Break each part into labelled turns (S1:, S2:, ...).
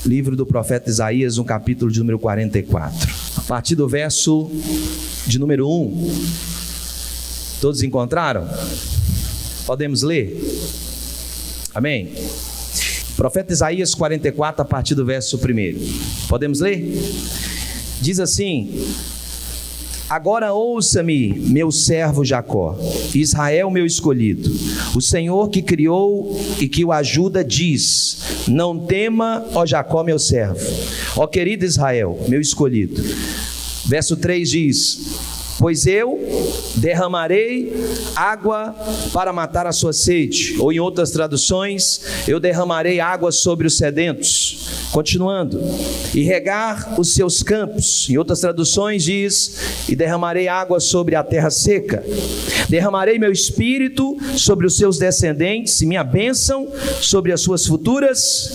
S1: livro do profeta Isaías, no capítulo de número 44. A partir do verso de número 1. Todos encontraram? Podemos ler? Amém? Profeta Isaías 44, a partir do verso 1. Podemos ler? Diz assim: agora ouça-me, meu servo Jacó, Israel meu escolhido. O Senhor que criou e que o ajuda diz: não tema, ó Jacó meu servo, ó querido Israel meu escolhido. Verso 3 diz: pois eu derramarei água para matar a sua sede. Ou em outras traduções, eu derramarei água sobre os sedentos. Continuando, e regar os seus campos. Em outras traduções diz: e derramarei água sobre a terra seca. Derramarei meu espírito sobre os seus descendentes e minha bênção sobre as suas futuras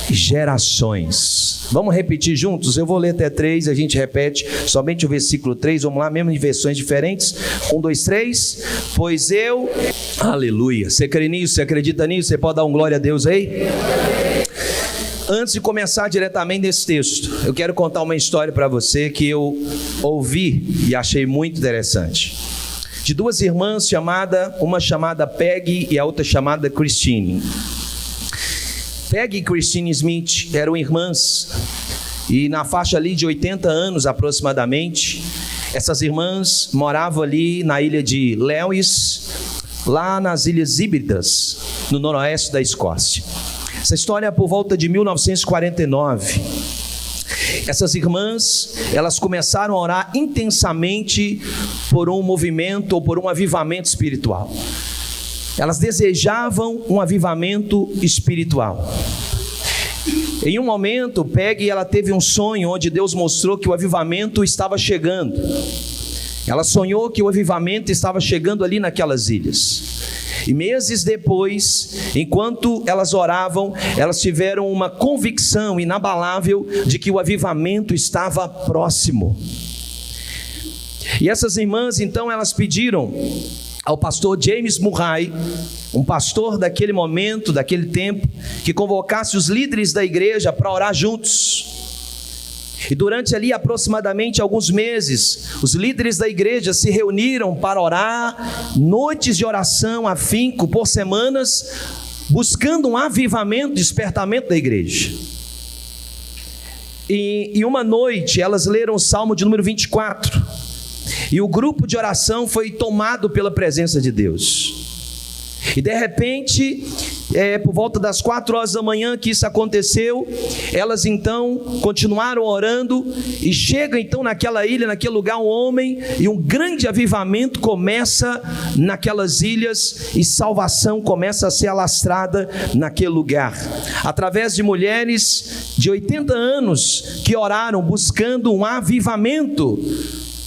S1: gerações. Vamos repetir juntos? Eu vou ler até 3, a gente repete somente o versículo 3, vamos lá, mesmo em versões diferentes. 1, 2, 3. Pois eu, aleluia. Você crê nisso? Você acredita nisso? Você pode dar um glória a Deus aí? Antes de começar diretamente nesse texto, eu quero contar uma história para você que eu ouvi e achei muito interessante. De duas irmãs, uma chamada Peggy e a outra chamada Christine. Peggy e Christine Smith eram irmãs, e na faixa ali de 80 anos aproximadamente, essas irmãs moravam ali na ilha de Lewis, lá nas Ilhas Híbridas, no noroeste da Escócia. Essa história é por volta de 1949. Essas irmãs, elas começaram a orar intensamente por um movimento ou por um avivamento espiritual. Elas desejavam um avivamento espiritual. Em um momento, Peggy, ela teve um sonho onde Deus mostrou que o avivamento estava chegando. Ela sonhou que o avivamento estava chegando ali naquelas ilhas. E meses depois, enquanto elas oravam, elas tiveram uma convicção inabalável de que o avivamento estava próximo. E essas irmãs, então, elas pediram ao pastor James Murray, um pastor daquele momento, daquele tempo, que convocasse os líderes da igreja para orar juntos. E durante ali aproximadamente alguns meses, os líderes da igreja se reuniram para orar, noites de oração afinco por semanas, buscando um avivamento, despertamento da igreja. E uma noite elas leram o Salmo de número 24, e o grupo de oração foi tomado pela presença de Deus. E de repente, por volta das 4 horas da manhã que isso aconteceu, elas então continuaram orando, e chega então naquela ilha, naquele lugar, um homem, e um grande avivamento começa naquelas ilhas, e salvação começa a ser alastrada naquele lugar, através de mulheres de 80 anos, que oraram buscando um avivamento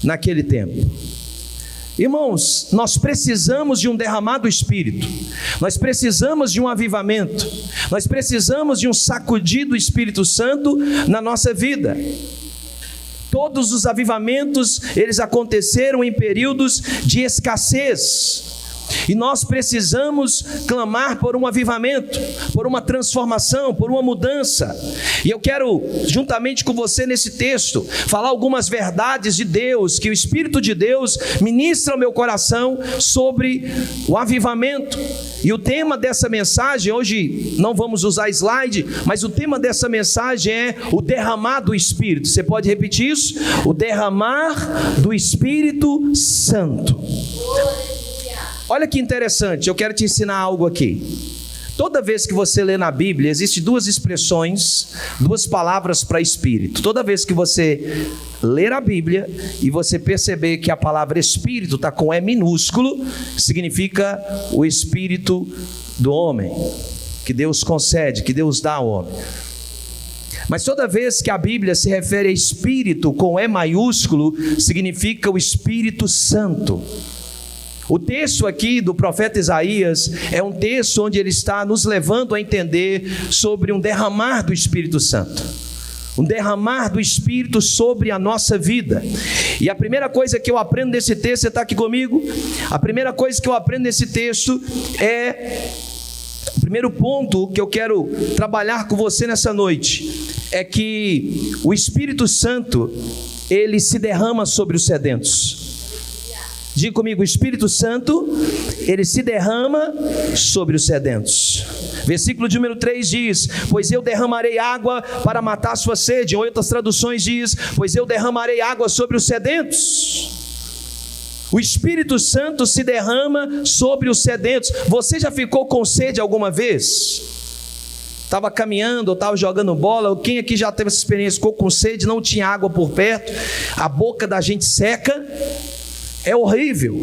S1: naquele tempo. Irmãos, nós precisamos de um derramado Espírito, nós precisamos de um avivamento, nós precisamos de um sacudir do Espírito Santo na nossa vida. Todos os avivamentos, eles aconteceram em períodos de escassez, e nós precisamos clamar por um avivamento, por uma transformação, por uma mudança. E eu quero, juntamente com você nesse texto, falar algumas verdades de Deus, que o Espírito de Deus ministra ao meu coração sobre o avivamento. E o tema dessa mensagem, hoje não vamos usar slide, mas o tema dessa mensagem é o derramar do Espírito. Você pode repetir isso? O derramar do Espírito Santo. Olha que interessante, eu quero te ensinar algo aqui. Toda vez que você lê na Bíblia, existem duas expressões, duas palavras para Espírito. Toda vez que você ler a Bíblia e você perceber que a palavra Espírito está com E minúsculo, significa o Espírito do homem, que Deus concede, que Deus dá ao homem. Mas toda vez que a Bíblia se refere a Espírito com E maiúsculo, significa o Espírito Santo. O texto aqui do profeta Isaías é um texto onde ele está nos levando a entender sobre um derramar do Espírito Santo, um derramar do Espírito sobre a nossa vida. E a primeira coisa que eu aprendo nesse texto, você está aqui comigo? A primeira coisa que eu aprendo nesse texto é, o primeiro ponto que eu quero trabalhar com você nessa noite, é que o Espírito Santo, ele se derrama sobre os sedentos. Diga comigo, o Espírito Santo, ele se derrama sobre os sedentos. Versículo de número 3 diz: pois eu derramarei água para matar a sua sede. Em outras traduções diz: pois eu derramarei água sobre os sedentos. O Espírito Santo se derrama sobre os sedentos. Você já ficou com sede alguma vez? Estava caminhando, ou estava jogando bola, ou quem aqui já teve essa experiência, ficou com sede, não tinha água por perto, a boca da gente seca, é horrível.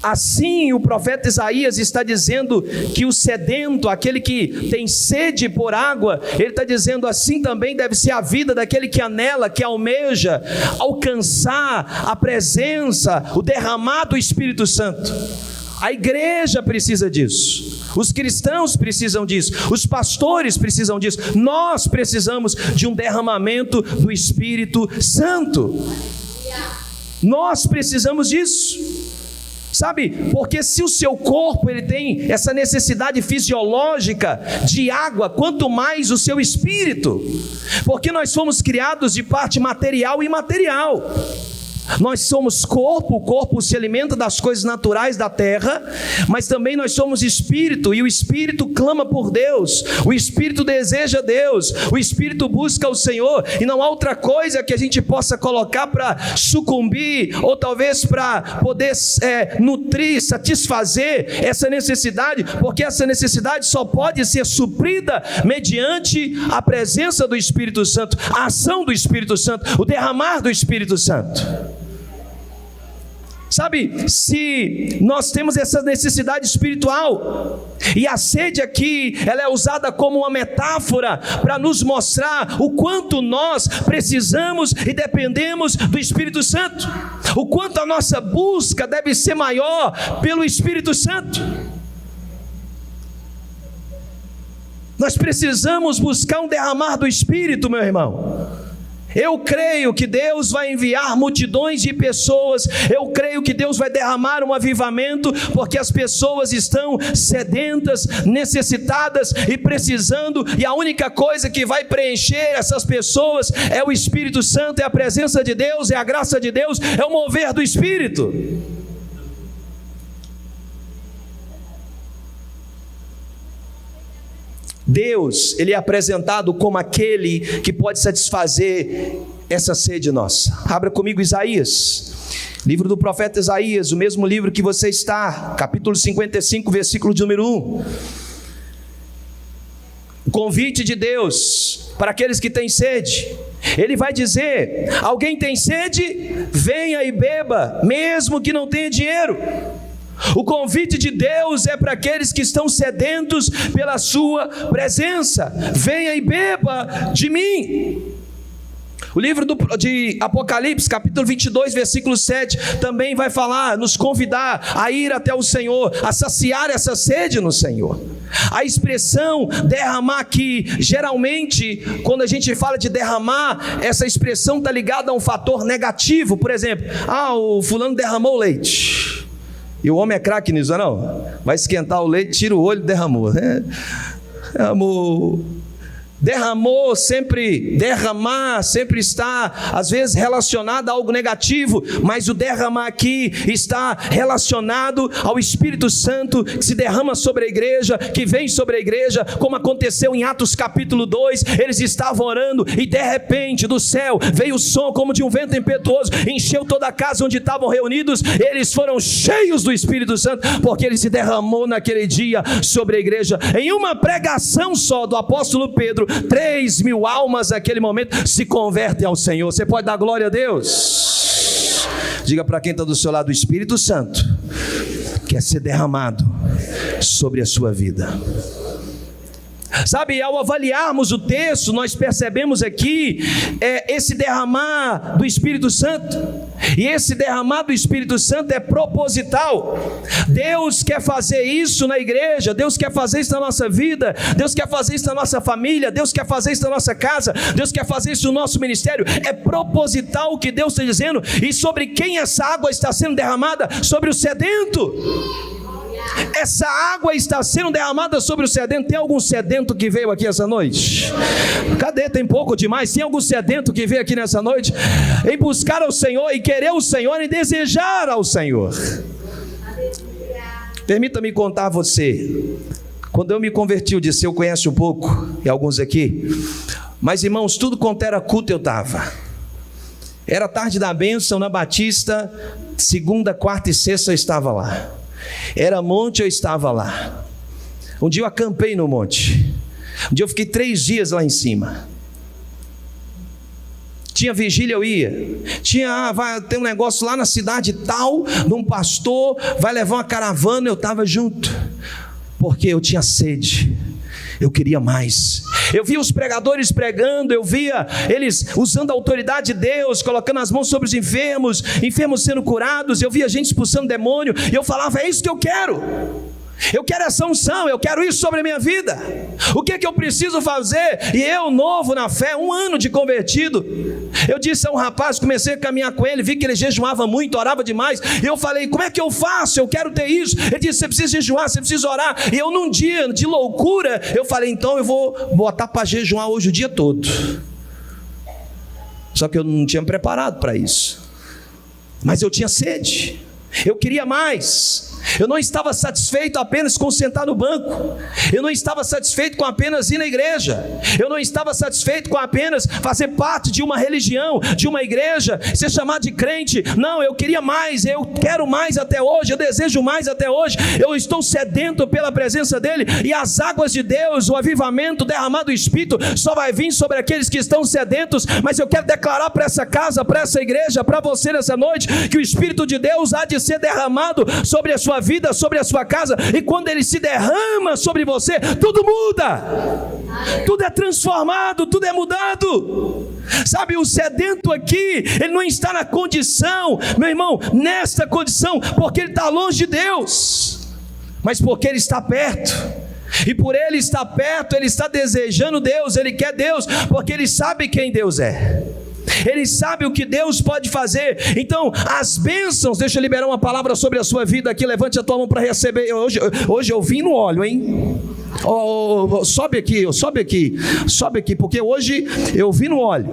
S1: Assim o profeta Isaías está dizendo que o sedento, aquele que tem sede por água, ele está dizendo assim também deve ser a vida daquele que anela, que almeja alcançar a presença, o derramar do Espírito Santo. A igreja precisa disso, os cristãos precisam disso, os pastores precisam disso, nós precisamos de um derramamento do Espírito Santo. Nós precisamos disso. Sabe, porque se o seu corpo ele tem essa necessidade fisiológica de água, quanto mais o seu espírito, porque nós somos criados de parte material e imaterial. Nós somos corpo, o corpo se alimenta das coisas naturais da terra, mas também nós somos espírito, e o espírito clama por Deus, o espírito deseja Deus, o espírito busca o Senhor, e não há outra coisa que a gente possa colocar para sucumbir, ou talvez para poder nutrir, satisfazer essa necessidade, porque essa necessidade só pode ser suprida mediante a presença do Espírito Santo, a ação do Espírito Santo, o derramar do Espírito Santo. Sabe, se nós temos essa necessidade espiritual, e a sede aqui, ela é usada como uma metáfora para nos mostrar o quanto nós precisamos e dependemos do Espírito Santo, o quanto a nossa busca deve ser maior pelo Espírito Santo. Nós precisamos buscar um derramar do Espírito, meu irmão. Eu creio que Deus vai enviar multidões de pessoas, eu creio que Deus vai derramar um avivamento, porque as pessoas estão sedentas, necessitadas e precisando, e a única coisa que vai preencher essas pessoas é o Espírito Santo, é a presença de Deus, é a graça de Deus, é o mover do Espírito. Deus, ele é apresentado como aquele que pode satisfazer essa sede nossa. Abra comigo Isaías, livro do profeta Isaías, o mesmo livro que você está, capítulo 55, versículo de número 1. O convite de Deus para aqueles que têm sede. Ele vai dizer: alguém tem sede? Venha e beba, mesmo que não tenha dinheiro. O convite de Deus é para aqueles que estão sedentos pela sua presença. Venha e beba de mim. O livro de Apocalipse, capítulo 22, versículo 7, também vai falar, nos convidar a ir até o Senhor, a saciar essa sede no Senhor. A expressão derramar aqui, geralmente, quando a gente fala de derramar, essa expressão está ligada a um fator negativo. Por exemplo, o fulano derramou leite. E o homem é craque nisso, não? Vai esquentar o leite, tira o olho e derramou, né? Derramou, sempre, derramar sempre está, às vezes, relacionado a algo negativo, mas o derramar aqui está relacionado ao Espírito Santo, que se derrama sobre a igreja, que vem sobre a igreja, como aconteceu em Atos capítulo 2, eles estavam orando, e de repente, do céu, veio o som como de um vento impetuoso, encheu toda a casa onde estavam reunidos, eles foram cheios do Espírito Santo, porque ele se derramou naquele dia sobre a igreja. Em uma pregação só do apóstolo Pedro, 3.000 almas naquele momento se convertem ao Senhor. Você pode dar glória a Deus? Diga para quem está do seu lado: o Espírito Santo quer ser derramado sobre a sua vida. Sabe, ao avaliarmos o texto, nós percebemos aqui esse derramar do Espírito Santo, e esse derramar do Espírito Santo é proposital. Deus quer fazer isso na igreja, Deus quer fazer isso na nossa vida, Deus quer fazer isso na nossa família, Deus quer fazer isso na nossa casa, Deus quer fazer isso no nosso ministério. É proposital o que Deus está dizendo. E sobre quem essa água está sendo derramada? Sobre o sedento. Essa água está sendo derramada sobre o sedento. Tem algum sedento que veio aqui essa noite? Cadê? Tem pouco demais. Tem algum sedento que veio aqui nessa noite? Em buscar ao Senhor, e querer o Senhor, e desejar ao Senhor. Permita-me contar a você. Quando eu me converti, o Disseu conhece um pouco, e alguns aqui. Mas irmãos, tudo quanto era culto eu estava. Era tarde da bênção na Batista, segunda, quarta e sexta eu estava lá. Era monte, eu estava lá. Um dia eu acampei no monte. Um dia eu fiquei 3 dias lá em cima. Tinha vigília, eu ia. Vai ter um negócio lá na cidade tal, de um pastor, vai levar uma caravana, eu estava junto. Porque eu tinha sede. Eu queria mais. Eu via os pregadores pregando, eu via eles usando a autoridade de Deus, colocando as mãos sobre os enfermos, enfermos sendo curados, eu via gente expulsando demônio, e eu falava, é isso que eu quero. Eu quero essa unção, eu quero isso sobre a minha vida. O que é que eu preciso fazer? E eu, novo na fé, 1 ano de convertido, eu disse a um rapaz, comecei a caminhar com ele, vi que ele jejuava muito, orava demais, e eu falei, como é que eu faço? Eu quero ter isso. Ele disse, você precisa jejuar, você precisa orar. E eu, num dia de loucura, eu falei, então eu vou botar para jejuar hoje o dia todo. Só que eu não tinha preparado para isso. Mas eu tinha sede, eu queria mais. Eu não estava satisfeito apenas com sentar no banco. Eu não estava satisfeito com apenas ir na igreja. Eu não estava satisfeito com apenas fazer parte de uma religião, de uma igreja, ser chamado de crente. Não, eu queria mais, eu quero mais até hoje, eu desejo mais até hoje. Eu estou sedento pela presença dele, e as águas de Deus, o avivamento derramado do Espírito, só vai vir sobre aqueles que estão sedentos. Mas eu quero declarar para essa casa, para essa igreja, para você nessa noite, que o Espírito de Deus há de ser derramado sobre a sua vida, sobre a sua casa, e quando ele se derrama sobre você, tudo muda, tudo é transformado, tudo é mudado. Sabe, o sedento aqui, ele não está na condição, meu irmão, nesta condição, porque ele está longe de Deus, mas porque ele está perto. E por ele estar perto, ele está desejando Deus, ele quer Deus, porque ele sabe quem Deus é. Ele sabe o que Deus pode fazer. Então as bênçãos, deixa eu liberar uma palavra sobre a sua vida aqui. Levante a tua mão para receber. Hoje eu vim no óleo, hein? Sobe aqui, porque hoje eu vim no óleo.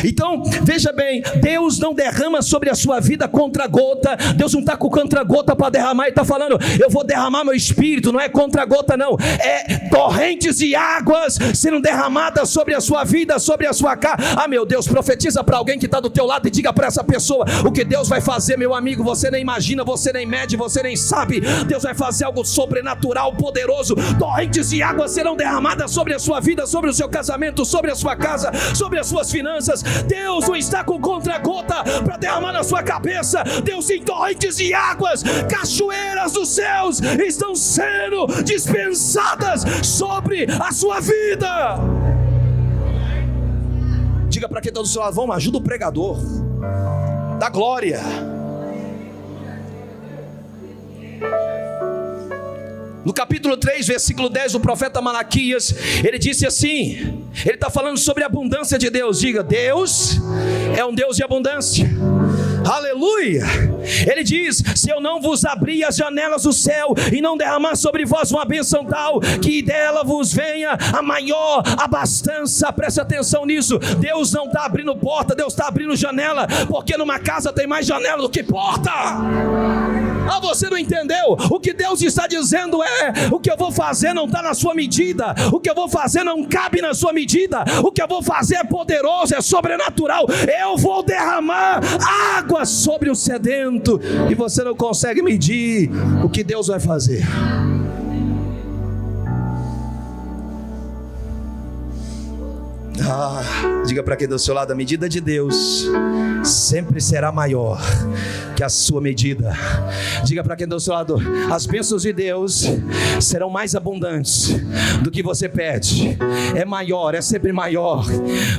S1: Então, veja bem, Deus não derrama sobre a sua vida contra-gota. Deus não está com contra-gota para derramar. Ele está falando, eu vou derramar meu espírito. Não é contra-gota não, é torrentes de águas sendo derramadas sobre a sua vida, sobre a sua casa. Ah, meu Deus, profetiza para alguém que está do teu lado e diga para essa pessoa o que Deus vai fazer, meu amigo. Você nem imagina, você nem mede, você nem sabe. Deus vai fazer algo sobrenatural, poderoso. Torrentes de águas serão derramadas sobre a sua vida, sobre o seu casamento, sobre a sua casa, sobre as suas finanças. Deus não está com contra-gota para derramar na sua cabeça. Deus tem torrentes de águas, cachoeiras dos céus estão sendo dispensadas sobre a sua vida. Diga para quem está do seu lado, vamos, ajuda o pregador, dá glória. No capítulo 3, versículo 10, o profeta Malaquias, ele disse assim, ele está falando sobre a abundância de Deus. Diga, Deus é um Deus de abundância. Aleluia. Ele diz, se eu não vos abrir as janelas do céu e não derramar sobre vós uma bênção tal, que dela vos venha a maior abastança. Preste atenção nisso. Deus não está abrindo porta, Deus está abrindo janela, porque numa casa tem mais janela do que porta. Ah, você não entendeu? O que Deus está dizendo é, o que eu vou fazer não está na sua medida, o que eu vou fazer não cabe na sua medida, o que eu vou fazer é poderoso, é sobrenatural. Eu vou derramar água sobre o sedento, e você não consegue medir o que Deus vai fazer. Diga para quem do seu lado, a medida de Deus sempre será maior que a sua medida. Diga para quem do seu lado, as bênçãos de Deus serão mais abundantes do que você pede. É maior, é sempre maior,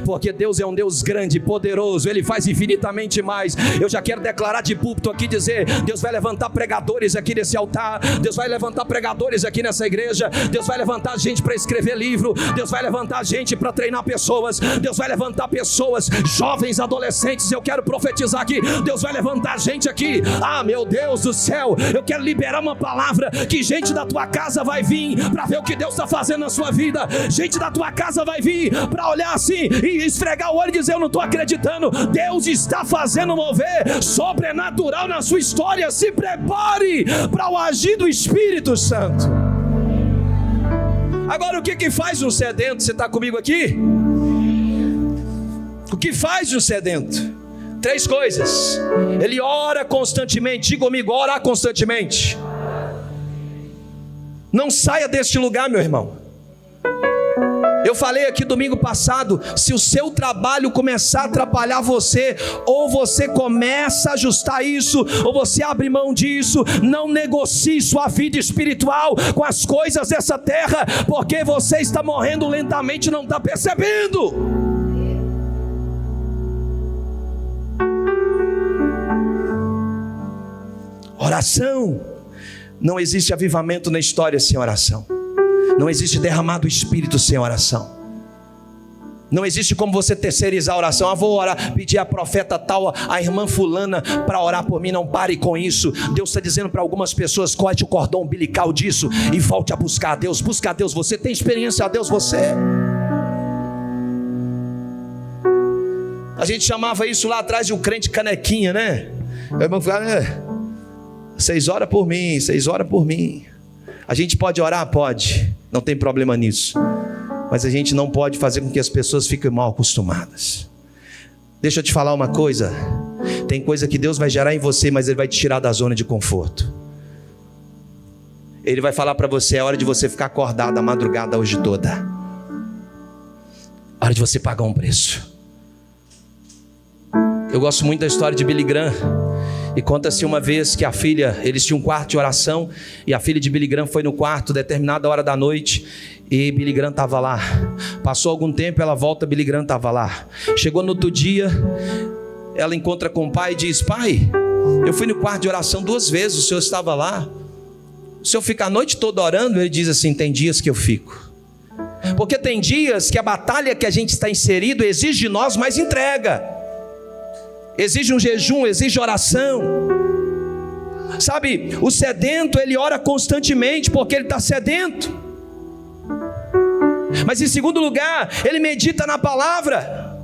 S1: porque Deus é um Deus grande, poderoso, Ele faz infinitamente mais. Eu já quero declarar de púlpito aqui, dizer, Deus vai levantar pregadores aqui nesse altar, Deus vai levantar pregadores aqui nessa igreja, Deus vai levantar gente para escrever livro, Deus vai levantar gente para treinar pessoas, pessoas, Deus vai levantar pessoas, jovens, adolescentes. Eu quero profetizar aqui, Deus vai levantar gente aqui. Meu Deus do céu, eu quero liberar uma palavra, que gente da tua casa vai vir para ver o que Deus está fazendo na sua vida. Gente da tua casa vai vir para olhar assim e esfregar o olho e dizer: eu não estou acreditando, Deus está fazendo mover sobrenatural na sua história. Se prepare para o agir do Espírito Santo. Agora, o que faz um sedento? Você está comigo aqui? O que faz um sedento? 3 coisas. Ele ora constantemente. Diga comigo: orar constantemente. Não saia deste lugar, meu irmão. Eu falei aqui domingo passado, se o seu trabalho começar a atrapalhar você, ou você começa a ajustar isso, ou você abre mão disso, não negocie sua vida espiritual com as coisas dessa terra, porque você está morrendo lentamente e não está percebendo. Oração. Não existe avivamento na história sem oração. Não existe derramado do Espírito sem oração. Não existe como você terceirizar a oração. Vou orar, pedir a profeta tal, a irmã fulana para orar por mim. Não pare com isso. Deus está dizendo para algumas pessoas: corte o cordão umbilical disso e volte a buscar a Deus. Busca a Deus. Você tem experiência a Deus, você. A gente chamava isso lá atrás de um crente canequinha, né? O irmão falava: vocês oram por mim, vocês oram por mim. A gente pode orar? Pode, não tem problema nisso. Mas a gente não pode fazer com que as pessoas fiquem mal acostumadas. Deixa eu te falar uma coisa. Tem coisa que Deus vai gerar em você, mas Ele vai te tirar da zona de conforto. Ele vai falar para você: é hora de você ficar acordado a madrugada hoje toda. Hora de você pagar um preço. Eu gosto muito da história de Billy Graham. E conta-se uma vez que a filha, eles tinham um quarto de oração, e a filha de Billy Graham foi no quarto, determinada hora da noite, e Billy Graham estava lá. Passou algum tempo, ela volta, Billy Graham estava lá. Chegou no outro dia, ela encontra com o pai e diz: pai, eu fui no quarto de oração 2 vezes, o senhor estava lá. O senhor fica a noite toda orando? Ele diz assim: tem dias que eu fico. Porque tem dias que a batalha que a gente está inserido exige de nós mais entrega. Exige um jejum, exige oração. Sabe, o sedento, ele ora constantemente porque ele está sedento. Mas em segundo lugar, ele medita na palavra.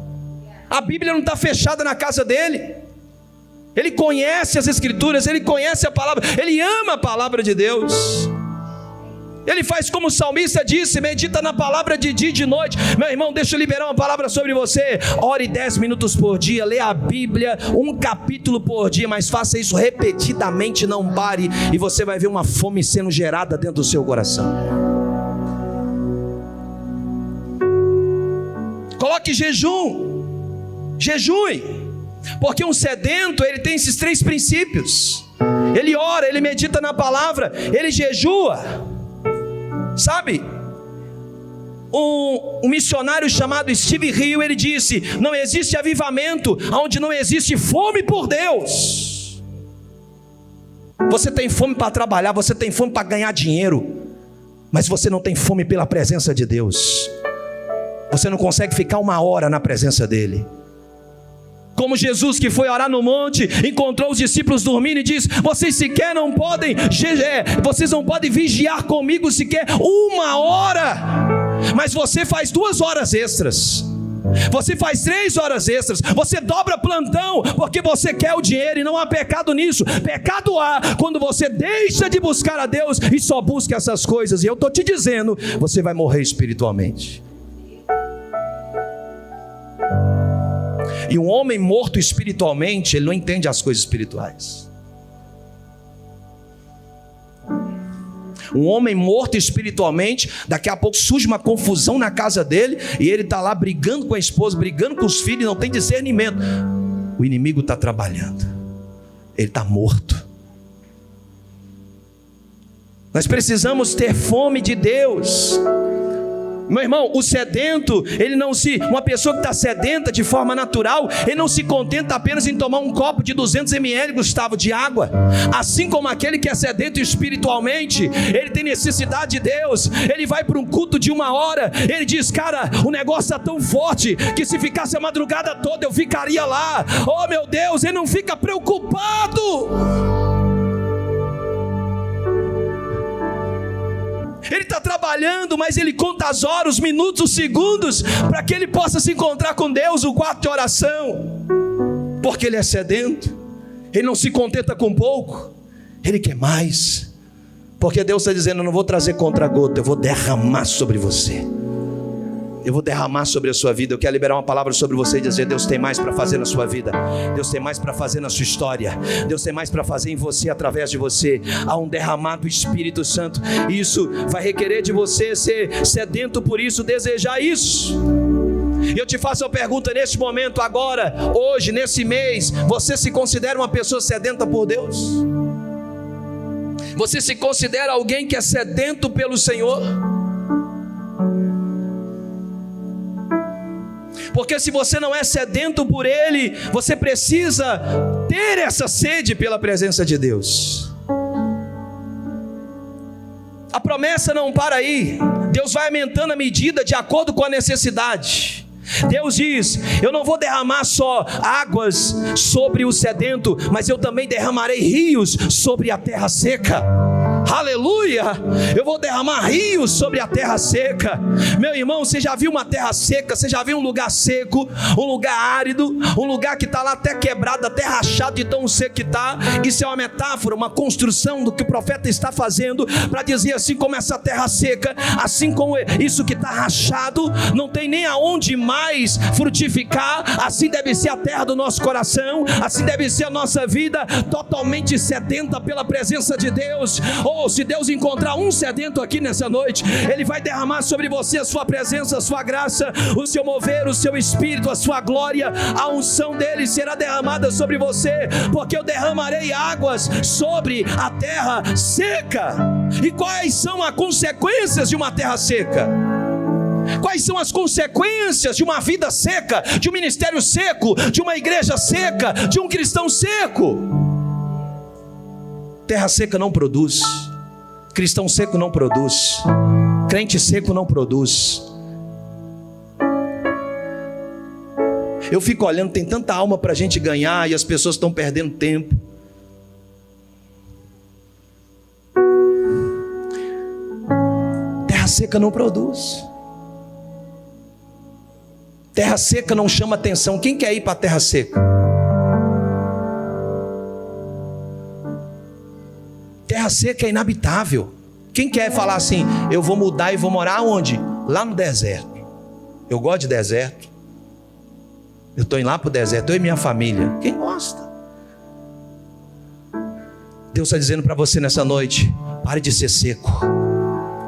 S1: A Bíblia não está fechada na casa dele. Ele conhece as Escrituras, ele conhece a palavra, ele ama a palavra de Deus. Ele faz como o salmista disse: medita na palavra de dia e de noite. Meu irmão, deixa eu liberar uma palavra sobre você. Ore 10 minutos por dia, lê a Bíblia, 1 capítulo por dia, mas faça isso repetidamente, não pare, e você vai ver uma fome sendo gerada dentro do seu coração. Coloque jejum. Jejue. Porque um sedento, ele tem esses 3 princípios. Ele ora, ele medita na palavra, ele jejua. Sabe, um missionário chamado Steve Hill, ele disse: não existe avivamento onde não existe fome por Deus. Você tem fome para trabalhar, você tem fome para ganhar dinheiro, mas você não tem fome pela presença de Deus. Você não consegue ficar 1 hora na presença dele. Como Jesus, que foi orar no monte, encontrou os discípulos dormindo e disse: vocês sequer não podem, vocês não podem vigiar comigo sequer 1 hora, mas você faz 2 horas extras, você faz 3 horas extras, você dobra plantão, porque você quer o dinheiro, e não há pecado nisso. Pecado há quando você deixa de buscar a Deus e só busca essas coisas, e eu estou te dizendo, você vai morrer espiritualmente. E um homem morto espiritualmente, ele não entende as coisas espirituais. Um homem morto espiritualmente, daqui a pouco surge uma confusão na casa dele, e ele está lá brigando com a esposa, brigando com os filhos, e não tem discernimento. O inimigo está trabalhando, ele está morto. Nós precisamos ter fome de Deus. Meu irmão, o sedento, uma pessoa que está sedenta de forma natural, ele não se contenta apenas em tomar um copo de 200 ml, Gustavo, de água. Assim como aquele que é sedento espiritualmente, ele tem necessidade de Deus, ele vai para um culto de 1 hora, ele diz, cara, o negócio está tão forte, que se ficasse a madrugada toda, eu ficaria lá. Oh meu Deus, ele não fica preocupado. Ele está trabalhando, mas ele conta as horas, os minutos, os segundos, para que ele possa se encontrar com Deus, o quarto de oração, porque ele é sedento, ele não se contenta com pouco, ele quer mais, porque Deus está dizendo, eu não vou trazer contra-gota, eu vou derramar sobre você, eu vou derramar sobre a sua vida. Eu quero liberar uma palavra sobre você e dizer, Deus tem mais para fazer na sua vida, Deus tem mais para fazer na sua história, Deus tem mais para fazer em você, através de você. Há um derramado do Espírito Santo, e isso vai requerer de você ser sedento por isso, desejar isso. Eu te faço a pergunta neste momento, agora, hoje, nesse mês, você se considera uma pessoa sedenta por Deus? Você se considera alguém que é sedento pelo Senhor? Porque se você não é sedento por Ele, você precisa ter essa sede pela presença de Deus. A promessa não para aí, Deus vai aumentando a medida de acordo com a necessidade. Deus diz, eu não vou derramar só águas sobre o sedento, mas eu também derramarei rios sobre a terra seca. Aleluia, eu vou derramar rios sobre a terra seca. Meu irmão, você já viu uma terra seca? Você já viu um lugar seco, um lugar árido, um lugar que está lá até quebrado, até rachado de tão seco que está? Isso é uma metáfora, uma construção do que o profeta está fazendo, para dizer, assim como essa terra seca, assim como isso que está rachado, não tem nem aonde mais frutificar, assim deve ser a terra do nosso coração, assim deve ser a nossa vida, totalmente sedenta pela presença de Deus. Ou se Deus encontrar um sedento aqui nessa noite, Ele vai derramar sobre você a sua presença, a sua graça, o seu mover, o seu espírito, a sua glória. A unção dele será derramada sobre você, porque eu derramarei águas sobre a terra seca. E quais são as consequências de uma terra seca? Quais são as consequências de uma vida seca, de um ministério seco, de uma igreja seca, de um cristão seco? Terra seca não produz, cristão seco não produz, crente seco não produz. Eu fico olhando, tem tanta alma para a gente ganhar e as pessoas estão perdendo tempo. Terra seca não produz, terra seca não chama atenção. Quem quer ir para a terra seca? Terra seca é inabitável. Quem quer falar assim, eu vou mudar e vou morar onde? Lá no deserto. Eu gosto de deserto, eu estou indo lá para o deserto, eu e minha família. Quem gosta? Deus está dizendo para você nessa noite, pare de ser seco,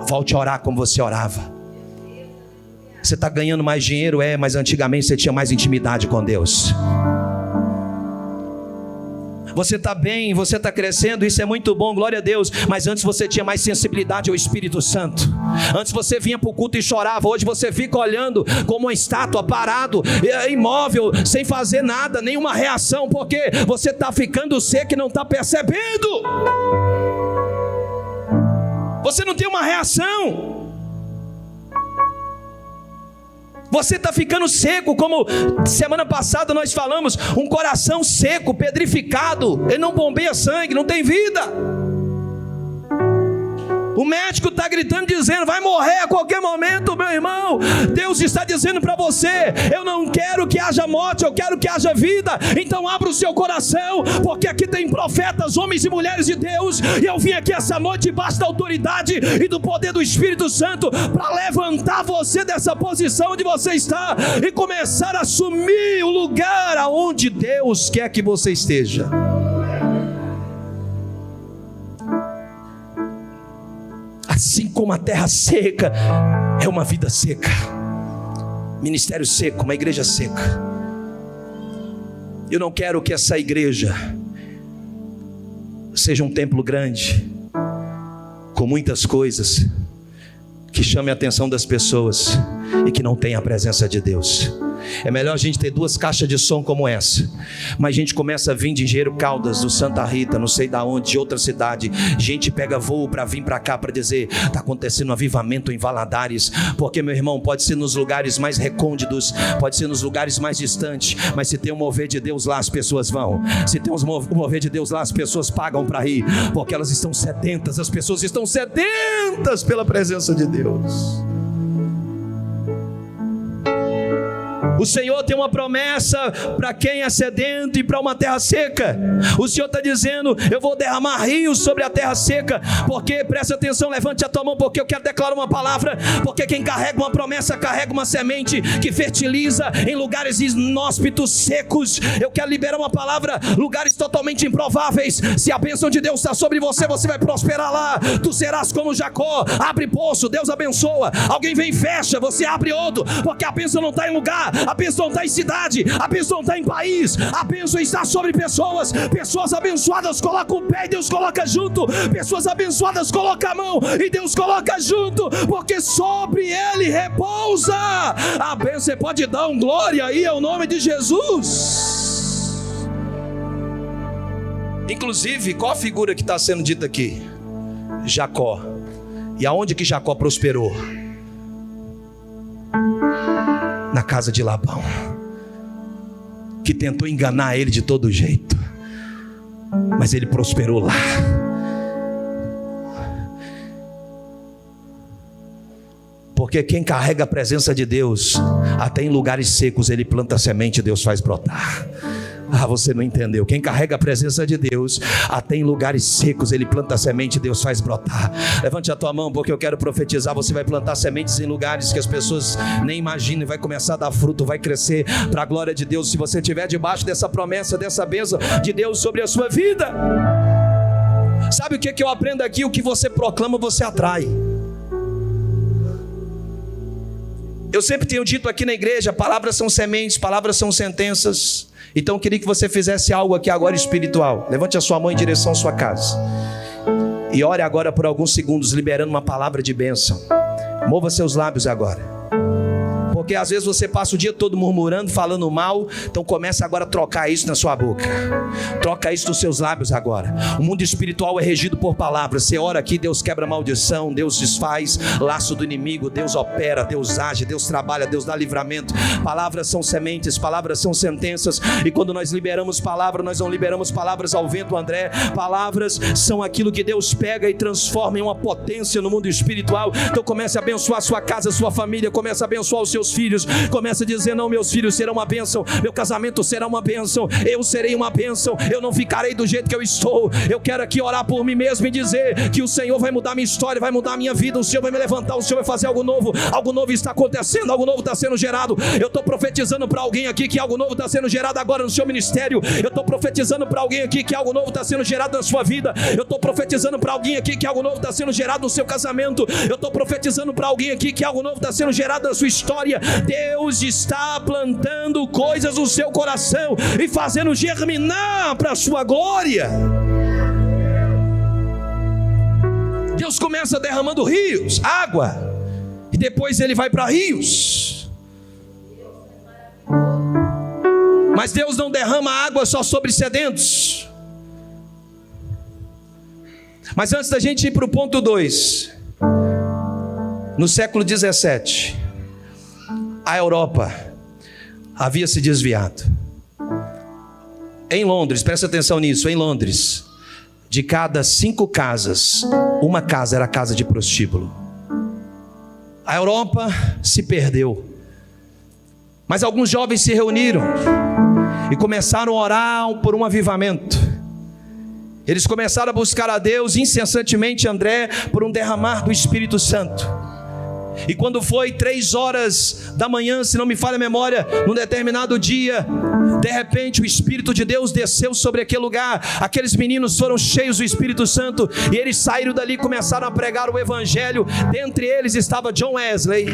S1: volte a orar como você orava. Você está ganhando mais dinheiro, mas antigamente você tinha mais intimidade com Deus. Você está bem, você está crescendo, isso é muito bom, glória a Deus. Mas antes você tinha mais sensibilidade ao Espírito Santo. Antes você vinha para o culto e chorava. Hoje você fica olhando como uma estátua, parado, imóvel, sem fazer nada, nenhuma reação, porque você está ficando seco e não está percebendo. Você não tem uma reação. Você está ficando seco, como semana passada nós falamos, um coração seco, pedrificado, ele não bombeia sangue, não tem vida. O médico está gritando, dizendo, vai morrer a qualquer momento, meu irmão. Deus está dizendo para você, eu não quero que haja morte, eu quero que haja vida. Então abra o seu coração, porque aqui tem profetas, homens e mulheres de Deus, e eu vim aqui essa noite debaixo da autoridade e do poder do Espírito Santo, para levantar você dessa posição onde você está, e começar a assumir o lugar aonde Deus quer que você esteja. Assim como a terra seca é uma vida seca, ministério seco, uma igreja seca. Eu não quero que essa igreja seja um templo grande, com muitas coisas, que chame a atenção das pessoas e que não tenha a presença de Deus. É melhor a gente ter 2 caixas de som como essa, mas a gente começa a vir de Engenheiro Caldas, do Santa Rita, não sei da onde, de outra cidade, gente pega voo para vir para cá para dizer, está acontecendo um avivamento em Valadares, porque, meu irmão, pode ser nos lugares mais recônditos, pode ser nos lugares mais distantes, mas se tem um mover de Deus lá, as pessoas vão. Se tem um mover de Deus lá, as pessoas pagam para ir, porque elas estão sedentas, as pessoas estão sedentas pela presença de Deus. O Senhor tem uma promessa para quem é sedento e para uma terra seca. O Senhor está dizendo, eu vou derramar rios sobre a terra seca, porque, presta atenção, levante a tua mão, porque eu quero declarar uma palavra, porque quem carrega uma promessa, carrega uma semente que fertiliza em lugares inóspitos, secos. Eu quero liberar uma palavra, lugares totalmente improváveis. Se a bênção de Deus está sobre você, você vai prosperar lá. Tu serás como Jacó, abre poço, Deus abençoa. Alguém vem e fecha, você abre outro, porque a bênção não está em lugar, a bênção não está em cidade, a bênção não está em país, a bênção está sobre pessoas. Pessoas abençoadas colocam o pé e Deus coloca junto. Pessoas abençoadas colocam a mão e Deus coloca junto, porque sobre ele repousa a bênção. Você pode dar um glória aí ao nome de Jesus. Inclusive, qual a figura que está sendo dita aqui? Jacó. E aonde que Jacó prosperou? Na casa de Labão, que tentou enganar ele de todo jeito, mas ele prosperou lá. Porque quem carrega a presença de Deus, até em lugares secos ele planta semente e Deus faz brotar. Você não entendeu. Quem carrega a presença de Deus, até em lugares secos ele planta semente e Deus faz brotar. Levante a tua mão, porque eu quero profetizar. Você vai plantar sementes em lugares que as pessoas nem imaginam, e vai começar a dar fruto, vai crescer para a glória de Deus, se você estiver debaixo dessa promessa, dessa bênção de Deus sobre a sua vida. Sabe o que eu aprendo aqui? O que você proclama, você atrai. Eu sempre tenho dito aqui na igreja, palavras são sementes, palavras são sentenças. Então eu queria que você fizesse algo aqui agora espiritual. Levante a sua mão em direção à sua casa e ore agora por alguns segundos, liberando uma palavra de bênção. Mova seus lábios agora, porque às vezes você passa o dia todo murmurando, falando mal. Então comece agora a trocar isso na sua boca. Troca isso nos seus lábios agora. O mundo espiritual é regido por palavras. Você ora aqui, Deus quebra maldição, Deus desfaz laço do inimigo, Deus opera, Deus age, Deus trabalha, Deus dá livramento. Palavras são sementes, palavras são sentenças. E quando nós liberamos palavra, nós não liberamos palavras ao vento, André. Palavras são aquilo que Deus pega e transforma em uma potência no mundo espiritual. Então comece a abençoar a sua casa, a sua família. Comece a abençoar os seus filhos. Comece a dizer, não, meus filhos serão uma bênção, meu casamento será uma bênção, eu serei uma bênção, eu não ficarei do jeito que eu estou. Eu quero aqui orar por mim mesmo e dizer que o Senhor vai mudar minha história, vai mudar minha vida, o Senhor vai me levantar, o Senhor vai fazer algo novo está acontecendo, algo novo está sendo gerado. Eu estou profetizando para alguém aqui que algo novo está sendo gerado agora no seu ministério. Eu estou profetizando para alguém aqui que algo novo está sendo gerado na sua vida. Eu estou profetizando para alguém aqui que algo novo está sendo gerado no seu casamento. Eu estou profetizando para alguém aqui que algo novo está sendo gerado na sua história. Deus está plantando coisas no seu coração e fazendo germinar para a sua glória. Deus começa derramando rios, água, e depois ele vai para rios. Mas Deus não derrama água só sobre sedentos. Mas antes da gente ir para o ponto 2, no século 17, a Europa havia se desviado. Em Londres, presta atenção nisso, em Londres, de cada 5 casas, uma casa era a casa de prostíbulo. A Europa se perdeu. Mas alguns jovens se reuniram e começaram a orar por um avivamento. Eles começaram a buscar a Deus incessantemente, André, por um derramar do Espírito Santo. E quando foi 3 horas da manhã, se não me falha a memória, num determinado dia, de repente o Espírito de Deus desceu sobre aquele lugar. Aqueles meninos foram cheios do Espírito Santo e eles saíram dali e começaram a pregar o Evangelho. Dentre eles estava John Wesley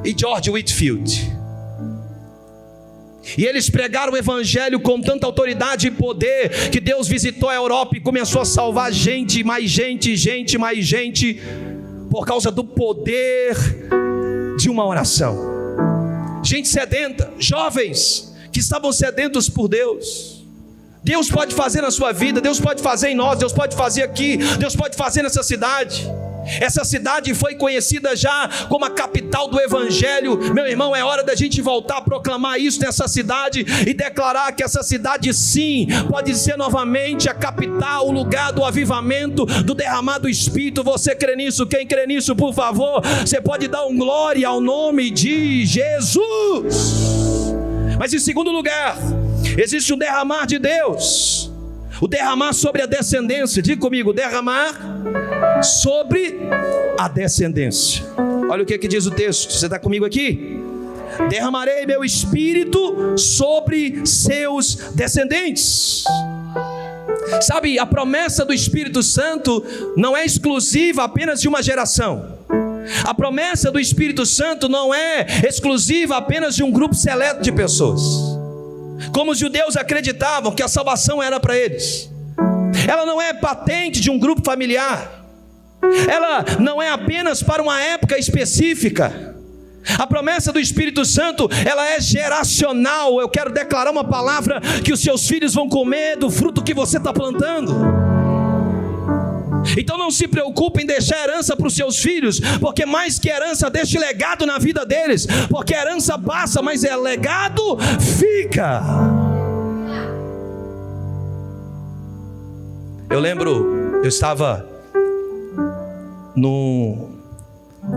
S1: e George Whitefield. E eles pregaram o evangelho com tanta autoridade e poder, que Deus visitou a Europa e começou a salvar gente, mais gente, mais gente, por causa do poder de uma oração. Gente sedenta, jovens que estavam sedentos por Deus. Deus pode fazer na sua vida, Deus pode fazer em nós, Deus pode fazer aqui, Deus pode fazer nessa cidade. Essa cidade foi conhecida já como a capital do evangelho. Meu irmão, é hora da gente voltar a proclamar isso nessa cidade e declarar que essa cidade sim, pode ser novamente a capital, o lugar do avivamento, do derramado Espírito. Você crê nisso? Quem crê nisso, por favor, você pode dar um glória ao nome de Jesus. Mas em segundo lugar, existe um derramar de Deus, o derramar sobre a descendência. Diga comigo, derramar sobre a descendência. Olha o que diz o texto, você está comigo aqui? Derramarei meu espírito sobre seus descendentes. Sabe, a promessa do Espírito Santo não é exclusiva apenas de uma geração. A promessa do Espírito Santo não é exclusiva apenas de um grupo seleto de pessoas. Como os judeus acreditavam que a salvação era para eles. Ela não é patente de um grupo familiar. Ela não é apenas para uma época específica. A promessa do Espírito Santo, ela é geracional. Eu quero declarar uma palavra que os seus filhos vão comer do fruto que você está plantando. Então não se preocupe em deixar herança para os seus filhos, porque mais que herança, deixe legado na vida deles, porque herança passa, mas legado fica. Eu lembro, eu estava num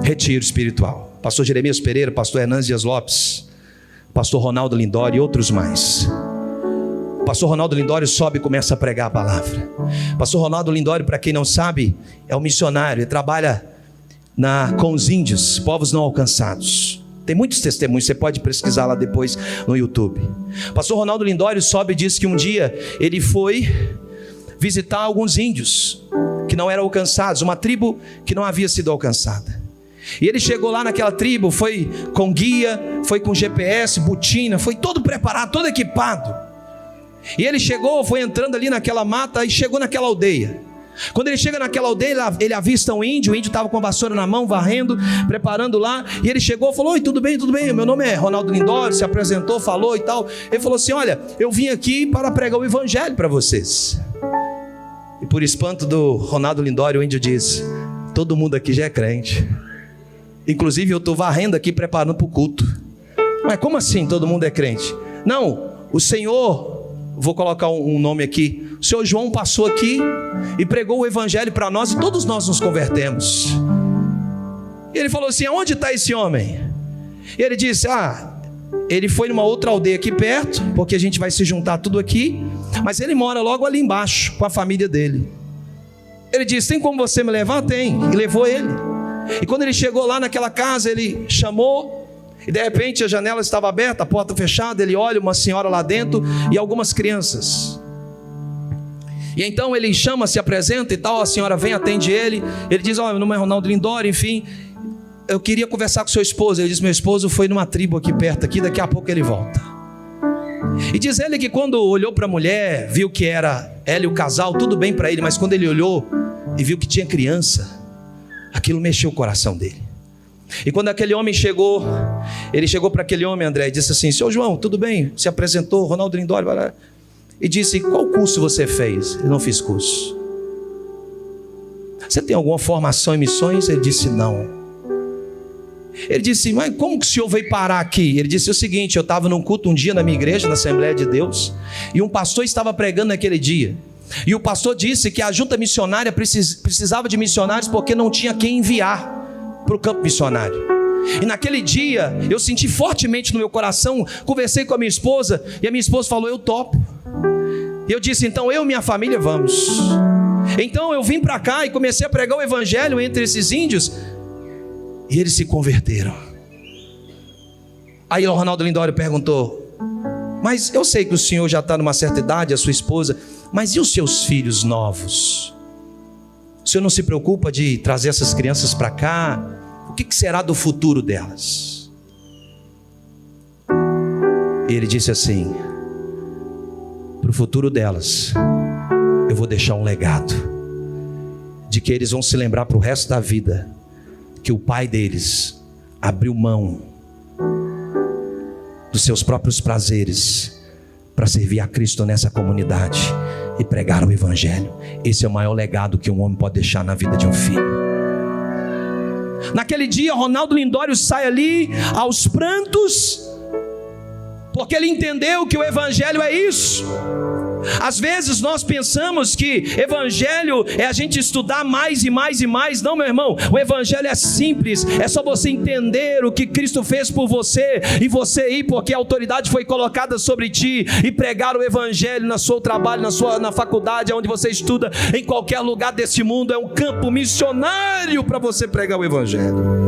S1: retiro espiritual, pastor Jeremias Pereira, pastor Hernandes Dias Lopes, pastor Ronaldo Lindório e outros mais. Pastor Ronaldo Lindório sobe e começa a pregar a palavra. Pastor Ronaldo Lindório, para quem não sabe, é um missionário. Ele trabalha com os índios, povos não alcançados. Tem muitos testemunhos, você pode pesquisar lá depois no YouTube. Pastor Ronaldo Lindório sobe e diz que um dia ele foi visitar alguns índios que não eram alcançados, uma tribo que não havia sido alcançada. E ele chegou lá naquela tribo, foi com guia, foi com GPS, botina, foi todo preparado, todo equipado. E ele chegou, foi entrando ali naquela mata e chegou naquela aldeia. Quando ele chega naquela aldeia, ele avista um índio. O índio estava com a vassoura na mão, varrendo, preparando lá. E ele chegou e falou: oi, tudo bem, meu nome é Ronaldo Lindório. Se apresentou, falou e tal. Ele falou assim: olha, eu vim aqui para pregar o evangelho para vocês. E por espanto do Ronaldo Lindório, o índio disse: todo mundo aqui já é crente. Inclusive eu estou varrendo aqui, preparando para o culto. Mas como assim todo mundo é crente? Não, o Senhor... Vou colocar um nome aqui. O senhor João passou aqui e pregou o evangelho para nós e todos nós nos convertemos. E ele falou assim: aonde está esse homem? E ele disse: ele foi numa outra aldeia aqui perto, porque a gente vai se juntar tudo aqui, mas ele mora logo ali embaixo com a família dele. Ele disse: tem como você me levar? Tem. E levou ele. E quando ele chegou lá naquela casa, ele chamou. E de repente a janela estava aberta, a porta fechada. Ele olha uma senhora lá dentro e algumas crianças. E então ele chama, se apresenta e tal. A senhora vem, atende ele. Ele diz: meu nome é Ronaldo Lindório, enfim, eu queria conversar com seu esposo. Ele diz: meu esposo foi numa tribo aqui perto, aqui, daqui a pouco ele volta. E diz ele que quando olhou para a mulher, viu que era ela e o casal, tudo bem para ele. Mas quando ele olhou e viu que tinha criança, aquilo mexeu o coração dele. E quando aquele homem chegou, ele chegou para aquele homem, André, e disse assim: seu João, tudo bem? Se apresentou, Ronaldo Lindório, e disse: qual curso você fez? Eu não fiz curso. Você tem alguma formação em missões? Ele disse: não. Ele disse: mas como que o senhor veio parar aqui? Ele disse o seguinte: eu estava num culto um dia na minha igreja, na Assembleia de Deus, e um pastor estava pregando naquele dia. E o pastor disse que a junta missionária precisava de missionários porque não tinha quem enviar para o campo missionário. E naquele dia eu senti fortemente no meu coração. Conversei com a minha esposa e a minha esposa falou: eu topo. E eu disse: então eu e minha família vamos. Então eu vim para cá e comecei a pregar o evangelho entre esses índios, e eles se converteram. Aí o Ronaldo Lindório perguntou: mas eu sei que o senhor já está numa certa idade, a sua esposa, mas e os seus filhos novos? O senhor não se preocupa de trazer essas crianças para cá? O que será do futuro delas? E ele disse assim: para o futuro delas, eu vou deixar um legado, de que eles vão se lembrar para o resto da vida, que o pai deles abriu mão dos seus próprios prazeres para servir a Cristo nessa comunidade e pregar o Evangelho. Esse é o maior legado que um homem pode deixar na vida de um filho. Naquele dia, Ronaldo Lindório sai ali aos prantos, porque ele entendeu que o Evangelho é isso. Às vezes nós pensamos que Evangelho é a gente estudar mais e mais e mais. Não, meu irmão, o Evangelho é simples. É só você entender o que Cristo fez por você, e você ir, porque a autoridade foi colocada sobre ti, e pregar o Evangelho no seu trabalho, na faculdade, onde você estuda, em qualquer lugar desse mundo. É um campo missionário para você pregar o Evangelho.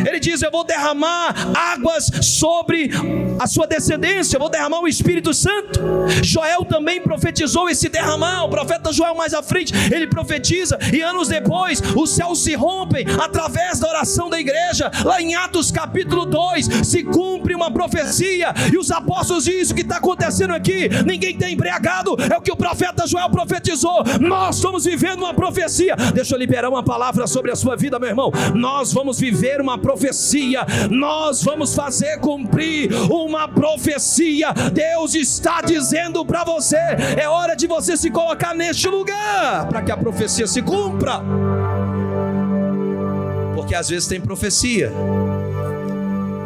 S1: Ele diz: eu vou derramar águas sobre a sua descendência, eu vou derramar o Espírito Santo. Joel também profetizou esse derramar. O profeta Joel, mais à frente, ele profetiza, e anos depois os céus se rompem através da oração da igreja. Lá em Atos capítulo 2 se cumpre uma profecia, e os apóstolos dizem: o que está acontecendo aqui? Ninguém está embriagado. É o que o profeta Joel profetizou. Nós estamos vivendo uma profecia. Deixa eu liberar uma palavra sobre a sua vida, meu irmão. Nós vamos viver uma profecia, nós vamos fazer cumprir uma profecia. Deus está dizendo para você: é hora de você se colocar neste lugar, para que a profecia se cumpra. Porque às vezes tem profecia,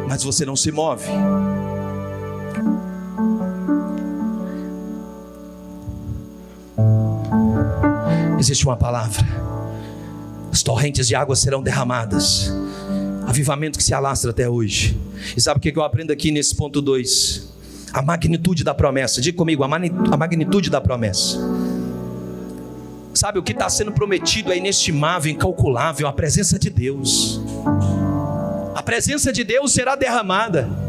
S1: mas você não se move. Existe uma palavra: as torrentes de água serão derramadas. Avivamento que se alastra até hoje. E sabe o que eu aprendo aqui nesse ponto 2? A magnitude da promessa. Diga comigo: a magnitude da promessa. Sabe, o que está sendo prometido é inestimável, incalculável. A presença de Deus. A presença de Deus será derramada.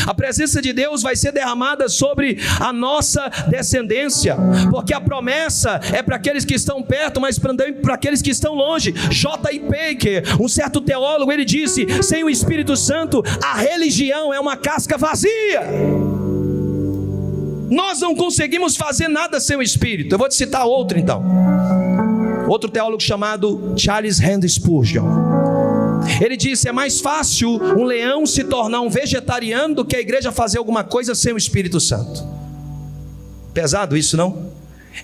S1: A presença de Deus vai ser derramada sobre a nossa descendência, porque a promessa é para aqueles que estão perto, mas também para aqueles que estão longe. J.I. Packer, um certo teólogo, ele disse: sem o Espírito Santo, a religião é uma casca vazia. Nós não conseguimos fazer nada sem o Espírito. Eu vou te citar outro então. Outro teólogo chamado Charles Haddon Spurgeon. Ele disse: é mais fácil um leão se tornar um vegetariano do que a igreja fazer alguma coisa sem o Espírito Santo. Pesado isso, não?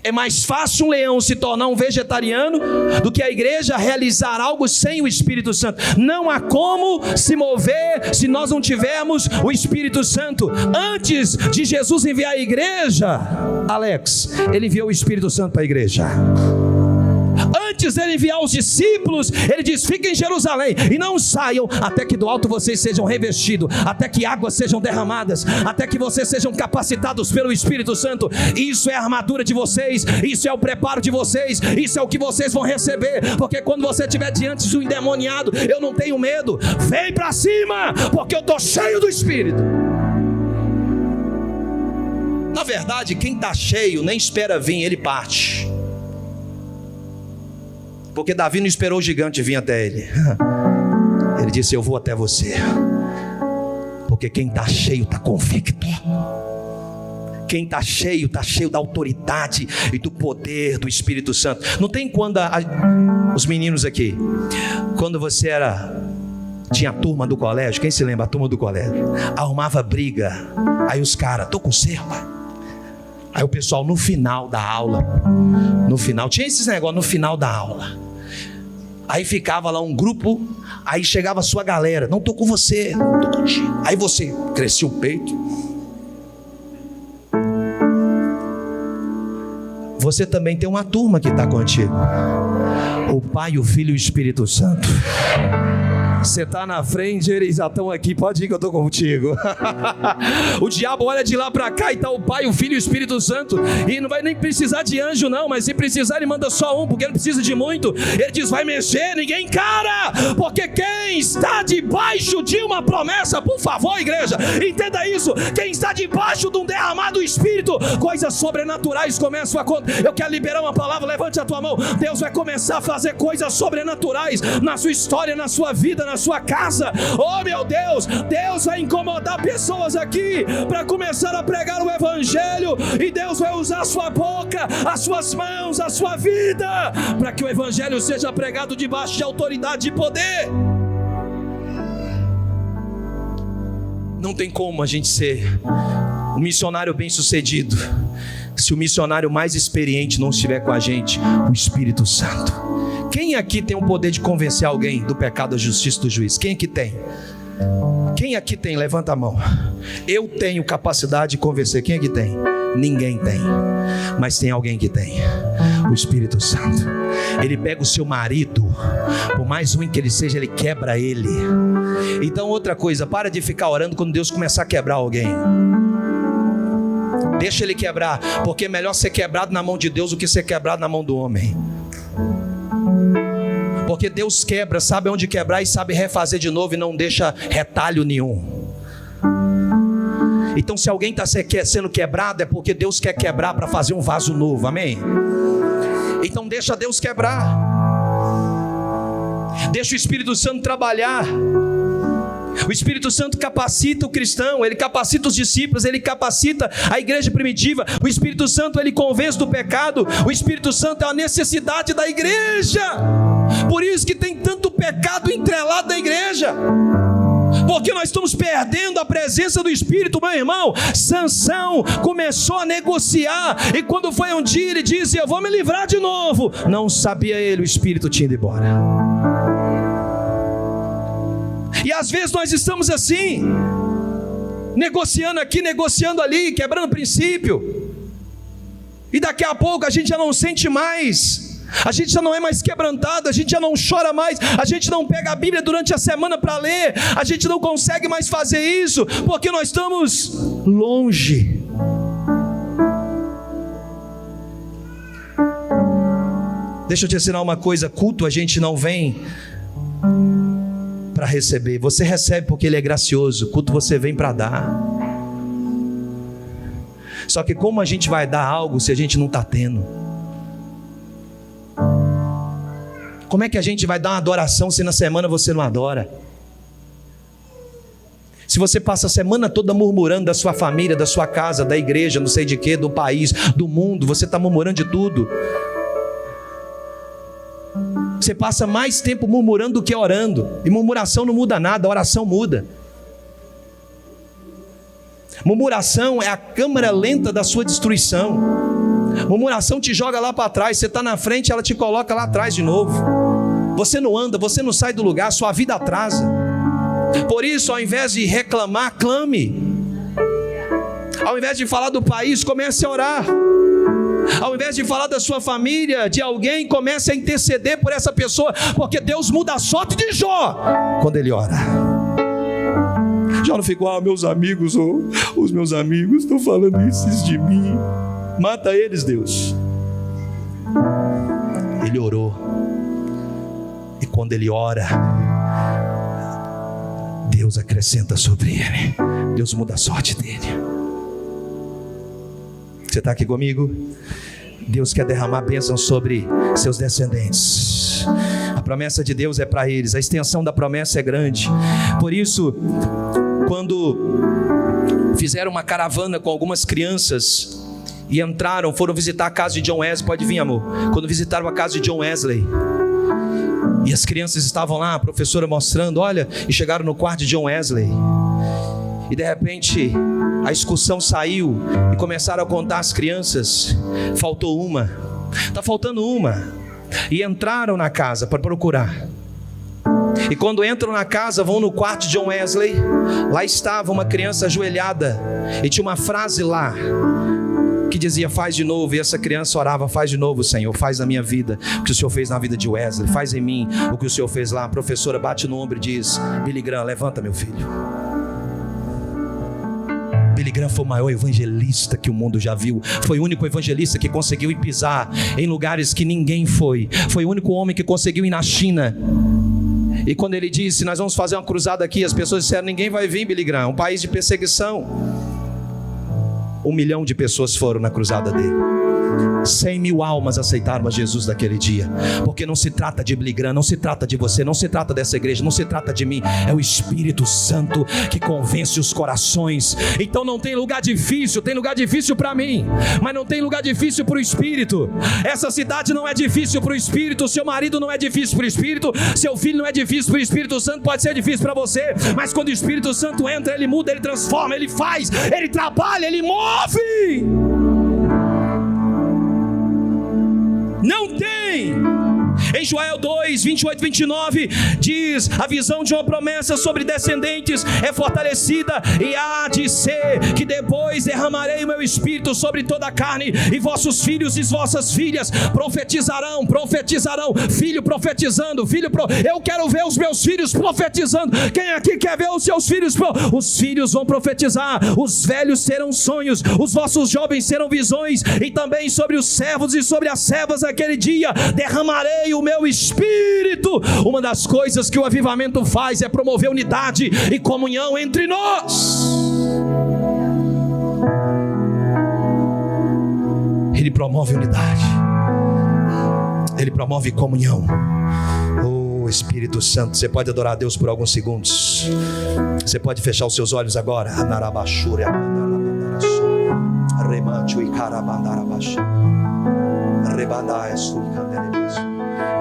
S1: É mais fácil um leão se tornar um vegetariano do que a igreja realizar algo sem o Espírito Santo. Não há como se mover se nós não tivermos o Espírito Santo. Antes de Jesus enviar a igreja, Alex, ele enviou o Espírito Santo para a igreja. Antes dele enviar os discípulos, ele diz: fiquem em Jerusalém e não saiam até que do alto vocês sejam revestidos, até que águas sejam derramadas, até que vocês sejam capacitados pelo Espírito Santo. Isso é a armadura de vocês, isso é o preparo de vocês, isso é o que vocês vão receber. Porque quando você estiver diante de um endemoniado, eu não tenho medo, vem para cima, porque eu estou cheio do Espírito. Na verdade, quem está cheio nem espera vir, ele parte. Porque Davi não esperou o gigante vir até ele. Ele disse: eu vou até você. Porque quem está cheio está convicto. Quem está cheio da autoridade e do poder do Espírito Santo. Não tem quando os meninos aqui, quando você tinha a turma do colégio, quem se lembra? A turma do colégio arrumava briga. Aí os caras: tô com você, pai. Aí o pessoal no final da aula, tinha esses negócios no final da aula. Aí ficava lá um grupo, aí chegava a sua galera: não tô com você, não tô contigo. Aí você crescia o peito. Você também tem uma turma que está contigo: o Pai, o Filho e o Espírito Santo. Você está na frente, eles já estão aqui, pode ir que eu estou contigo. O diabo olha de lá para cá e está o Pai, o Filho e o Espírito Santo. E não vai nem precisar de anjo não, mas se precisar ele manda só um, porque ele precisa de muito. Ele diz: vai mexer, ninguém encara. Porque quem está debaixo de uma promessa, por favor igreja, entenda isso, quem está debaixo de um derramado Espírito, coisas sobrenaturais começam a acontecer. Eu quero liberar uma palavra, levante a tua mão. Deus vai começar a fazer coisas sobrenaturais na sua história, na sua vida, na na sua casa. Oh meu Deus, Deus vai incomodar pessoas aqui para começar a pregar o Evangelho, e Deus vai usar a sua boca, as suas mãos, a sua vida, para que o Evangelho seja pregado debaixo de autoridade e poder. Não tem como a gente ser um missionário bem-sucedido se o missionário mais experiente não estiver com a gente, o Espírito Santo. Quem aqui tem o poder de convencer alguém do pecado, da justiça, do juízo? Quem aqui tem? Quem aqui tem? Levanta a mão. Eu tenho capacidade de convencer. Quem aqui tem? Ninguém tem. Mas tem alguém que tem: o Espírito Santo. Ele pega o seu marido, por mais ruim que ele seja, ele quebra ele. Então outra coisa, para de ficar orando quando Deus começar a quebrar alguém. Deixa ele quebrar, porque é melhor ser quebrado na mão de Deus do que ser quebrado na mão do homem. Porque Deus quebra, sabe onde quebrar e sabe refazer de novo, e não deixa retalho nenhum. Então se alguém está sendo quebrado, é porque Deus quer quebrar para fazer um vaso novo, amém? Então deixa Deus quebrar, deixa o Espírito Santo trabalhar. O Espírito Santo capacita o cristão, ele capacita os discípulos, ele capacita a igreja primitiva. O Espírito Santo, ele convence do pecado. O Espírito Santo é a necessidade da igreja. Por isso que tem tanto pecado entrelado na igreja, porque nós estamos perdendo a presença do Espírito. Meu irmão, Sansão começou a negociar, e quando foi um dia ele disse: eu vou me livrar de novo. Não sabia ele, o Espírito tinha ido embora. E às vezes nós estamos assim, negociando aqui, negociando ali, quebrando princípio, e daqui a pouco a gente já não sente mais, a gente já não é mais quebrantado, a gente já não chora mais, a gente não pega a Bíblia durante a semana para ler, a gente não consegue mais fazer isso, porque nós estamos longe. Deixa eu te ensinar uma coisa: culto a gente não vem para receber, você recebe porque ele é gracioso. Culto você vem para dar. Só que como a gente vai dar algo se a gente não está tendo? Como é que a gente vai dar uma adoração se na semana você não adora? Se você passa a semana toda murmurando da sua família, da sua casa, da igreja, não sei de quê, do país, do mundo, você está murmurando de tudo. Você passa mais tempo murmurando do que orando, e murmuração não muda nada, a oração muda. Murmuração é a câmara lenta da sua destruição. Murmuração te joga lá para trás, você está na frente, ela te coloca lá atrás de novo. Você não anda, você não sai do lugar, sua vida atrasa. Por isso, ao invés de reclamar, clame. Ao invés de falar do país, comece a orar. Ao invés de falar da sua família, de alguém, comece a interceder por essa pessoa, porque Deus muda a sorte de Jó quando ele ora. Jó não ficou: meus amigos, os meus amigos estão falando isso de mim, mata eles, Deus. Ele orou, e quando ele ora, Deus acrescenta sobre ele, Deus muda a sorte dele. Você está aqui comigo? Deus quer derramar bênção sobre seus descendentes. A promessa de Deus é para eles, a extensão da promessa é grande. Por isso, quando fizeram uma caravana com algumas crianças e entraram, foram visitar a casa de John Wesley. Pode vir, amor. Quando visitaram a casa de John Wesley, e as crianças estavam lá, a professora mostrando, olha, e chegaram no quarto de John Wesley, e de repente a excursão saiu e começaram a contar as crianças. Faltou uma, está faltando uma. E entraram na casa para procurar. E quando entram na casa, vão no quarto de John Wesley. Lá estava uma criança ajoelhada, e tinha uma frase lá que dizia: faz de novo. E essa criança orava: faz de novo, Senhor, faz na minha vida o que o Senhor fez na vida de Wesley, faz em mim o que o Senhor fez lá. A professora bate no ombro e diz: Billy Graham, levanta, meu filho. Billy Graham foi o maior evangelista que o mundo já viu. Foi o único evangelista que conseguiu ir pisar em lugares que ninguém foi. Foi o único homem que conseguiu ir na China. E quando ele disse: nós vamos fazer uma cruzada aqui, as pessoas disseram: ninguém vai vir, Billy Graham, um país de perseguição. 1 milhão de pessoas foram na cruzada dele. 100.000 almas aceitaram a Jesus naquele dia, porque não se trata de Billy Graham, não se trata de você, não se trata dessa igreja, não se trata de mim, é o Espírito Santo que convence os corações. Então não tem lugar difícil, tem lugar difícil para mim, mas não tem lugar difícil para o Espírito. Essa cidade não é difícil para o Espírito, seu marido não é difícil para o Espírito, seu filho não é difícil para o Espírito Santo. Pode ser difícil para você, mas quando o Espírito Santo entra, ele muda, ele transforma, ele faz, ele trabalha, ele move. Não tem. Em Joel 2, 28 e 29 diz: a visão de uma promessa sobre descendentes é fortalecida, e há de ser que depois derramarei o meu espírito sobre toda a carne, e vossos filhos e vossas filhas profetizarão, filho profetizando, eu quero ver os meus filhos profetizando. Quem aqui quer ver os seus filhos? Os filhos vão profetizar, os velhos terão sonhos, os vossos jovens terão visões, e também sobre os servos e sobre as servas aquele dia derramarei o meu espírito. Uma das coisas que o avivamento faz é promover unidade e comunhão entre nós. Ele promove unidade, ele promove comunhão. Oh Espírito Santo, você pode adorar a Deus por alguns segundos. Você pode fechar os seus olhos agora.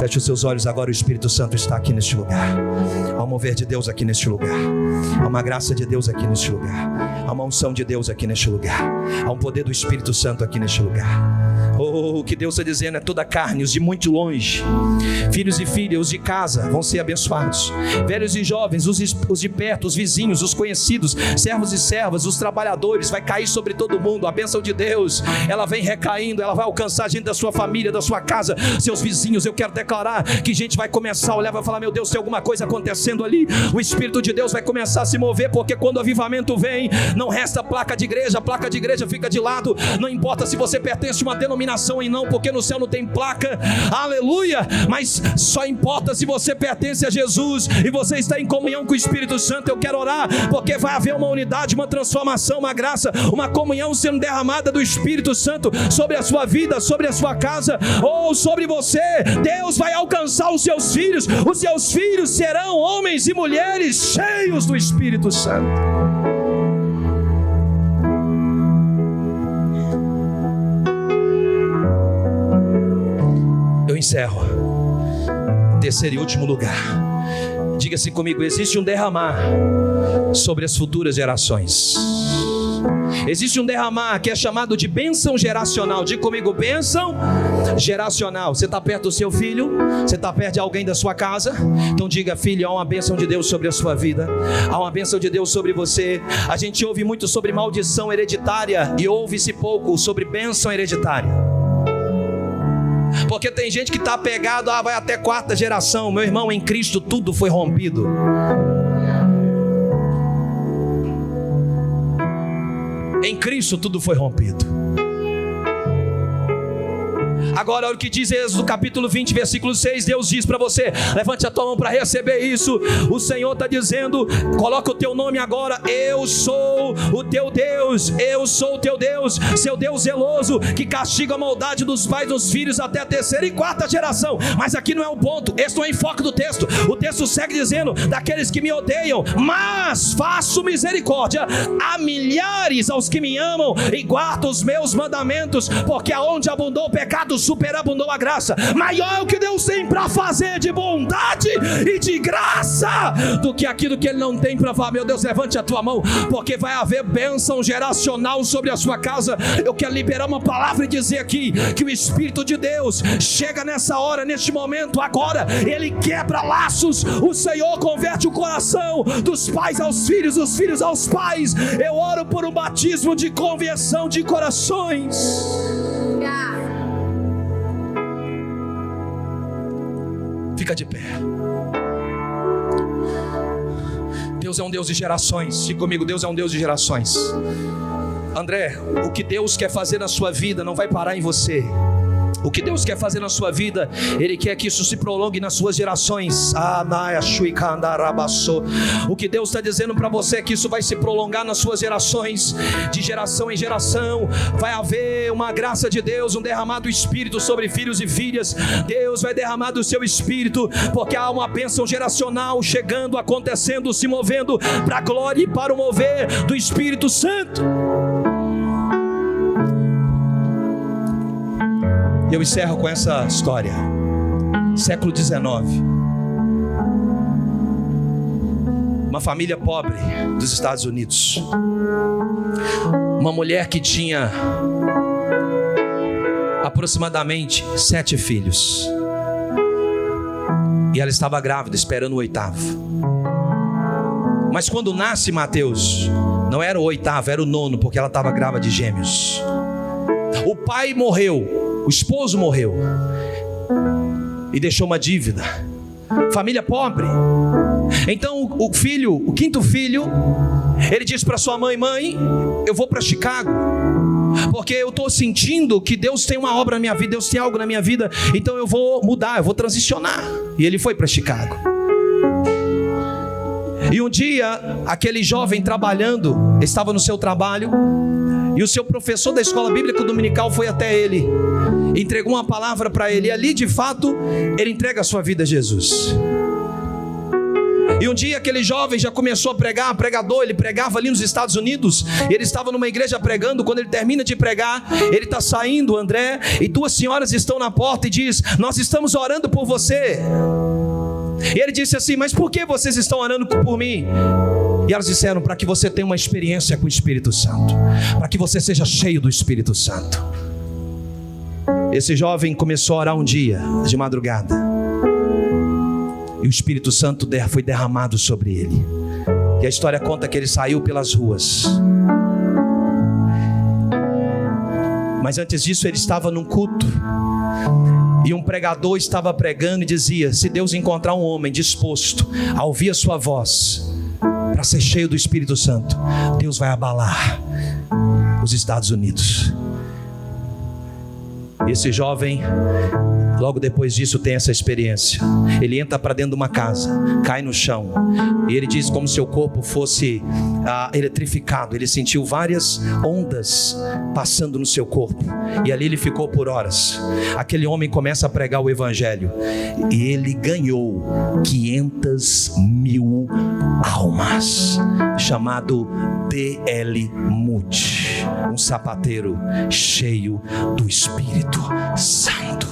S1: Feche os seus olhos agora. O Espírito Santo está aqui neste lugar. Há um mover de Deus aqui neste lugar. Há uma graça de Deus aqui neste lugar. Há uma unção de Deus aqui neste lugar. Há um poder do Espírito Santo aqui neste lugar. O que Deus está dizendo é: toda a carne, os de muito longe, filhos e filhas, os de casa vão ser abençoados, velhos e jovens, os de perto, os vizinhos, os conhecidos, servos e servas, os trabalhadores, vai cair sobre todo mundo. A bênção de Deus, ela vem recaindo, ela vai alcançar a gente da sua família, da sua casa, seus vizinhos. Eu quero declarar que gente vai começar a olhar, vai falar: meu Deus, tem alguma coisa acontecendo ali. O Espírito de Deus vai começar a se mover, porque quando o avivamento vem, não resta placa de igreja, a placa de igreja fica de lado. Não importa se você pertence a uma denominação e não, porque no céu não tem placa, aleluia, mas só importa se você pertence a Jesus e você está em comunhão com o Espírito Santo. Eu quero orar, porque vai haver uma unidade, uma transformação, uma graça, uma comunhão sendo derramada do Espírito Santo sobre a sua vida, sobre a sua casa, ou sobre você. Deus vai alcançar os seus filhos serão homens e mulheres cheios do Espírito Santo. Eu encerro. Terceiro e último lugar. Diga-se comigo: existe um derramar sobre as futuras gerações. Existe um derramar que é chamado de bênção geracional. Diga comigo: bênção geracional. Você está perto do seu filho? Você está perto de alguém da sua casa? Então diga: filho, há uma bênção de Deus sobre a sua vida. Há uma bênção de Deus sobre você. A gente ouve muito sobre maldição hereditária e ouve-se pouco sobre bênção hereditária. Porque tem gente que está apegado, vai até quarta geração. Meu irmão, em Cristo tudo foi rompido. Em Cristo tudo foi rompido. Agora, olha o que diz Êxodo capítulo 20, versículo 6. Deus diz para você: levante a tua mão para receber isso. O Senhor está dizendo: coloca o teu nome agora. Eu sou o teu Deus. Eu sou o teu Deus, seu Deus zeloso, que castiga a maldade dos pais dos filhos até a terceira e quarta geração. Mas aqui não é o ponto, esse não é o enfoque do texto. O texto segue dizendo: daqueles que me odeiam, mas faço misericórdia a milhares aos que me amam e guardam os meus mandamentos, porque aonde abundou o pecado, superabundou a graça. Maior é o que Deus tem para fazer de bondade e de graça do que aquilo que Ele não tem para falar. Meu Deus, levante a tua mão, porque vai haver bênção geracional sobre a sua casa. Eu quero liberar uma palavra e dizer aqui que o Espírito de Deus chega nessa hora, neste momento, agora. Ele quebra laços. O Senhor converte o coração dos pais aos filhos, dos filhos aos pais. Eu oro por um batismo de conversão de corações. Fica de pé. Deus é um Deus de gerações. Diga comigo: Deus é um Deus de gerações. André, o que Deus quer fazer na sua vida não vai parar em você. O que Deus quer fazer na sua vida, Ele quer que isso se prolongue nas suas gerações. O que Deus está dizendo para você é que isso vai se prolongar nas suas gerações, de geração em geração. Vai haver uma graça de Deus, um derramado do Espírito sobre filhos e filhas. Deus vai derramar do seu Espírito, porque há uma bênção geracional chegando, acontecendo, se movendo para a glória e para o mover do Espírito Santo. E eu encerro com essa história. Século XIX. Uma família pobre dos Estados Unidos. Uma mulher que tinha aproximadamente 7 filhos. E ela estava grávida, esperando o 8º. Mas quando nasce Mateus, não era o 8º, era o 9º, porque ela estava grávida de gêmeos. O pai morreu. O esposo morreu e deixou uma dívida. Família pobre. Então o 5º filho, ele disse para sua mãe: mãe, eu vou para Chicago, porque eu estou sentindo que Deus tem uma obra na minha vida, Deus tem algo na minha vida, então eu vou mudar, eu vou transicionar. E ele foi para Chicago. E um dia, aquele jovem trabalhando, estava no seu trabalho, e o seu professor da escola bíblica dominical foi até ele, entregou uma palavra para ele, e ali de fato ele entrega a sua vida a Jesus. E um dia aquele jovem já começou a pregar, pregador, ele pregava ali nos Estados Unidos, ele estava numa igreja pregando. Quando ele termina de pregar, ele está saindo, André, e 2 senhoras estão na porta e diz: nós estamos orando por você. E ele disse assim: mas por que vocês estão orando por mim? E elas disseram: para que você tenha uma experiência com o Espírito Santo, para que você seja cheio do Espírito Santo. Esse jovem começou a orar um dia, de madrugada, e o Espírito Santo foi derramado sobre ele. E a história conta que ele saiu pelas ruas. Mas antes disso ele estava num culto, e um pregador estava pregando e dizia: se Deus encontrar um homem disposto a ouvir a sua voz, para ser cheio do Espírito Santo, Deus vai abalar os Estados Unidos. E esse jovem, logo depois disso, tem essa experiência. Ele entra para dentro de uma casa, cai no chão, e ele diz como se seu corpo fosse eletrificado. Ele sentiu várias ondas passando no seu corpo, e ali ele ficou por horas. Aquele homem começa a pregar o evangelho, e ele ganhou 500.000 almas, chamado D.L. Moody, um sapateiro cheio do Espírito Santo.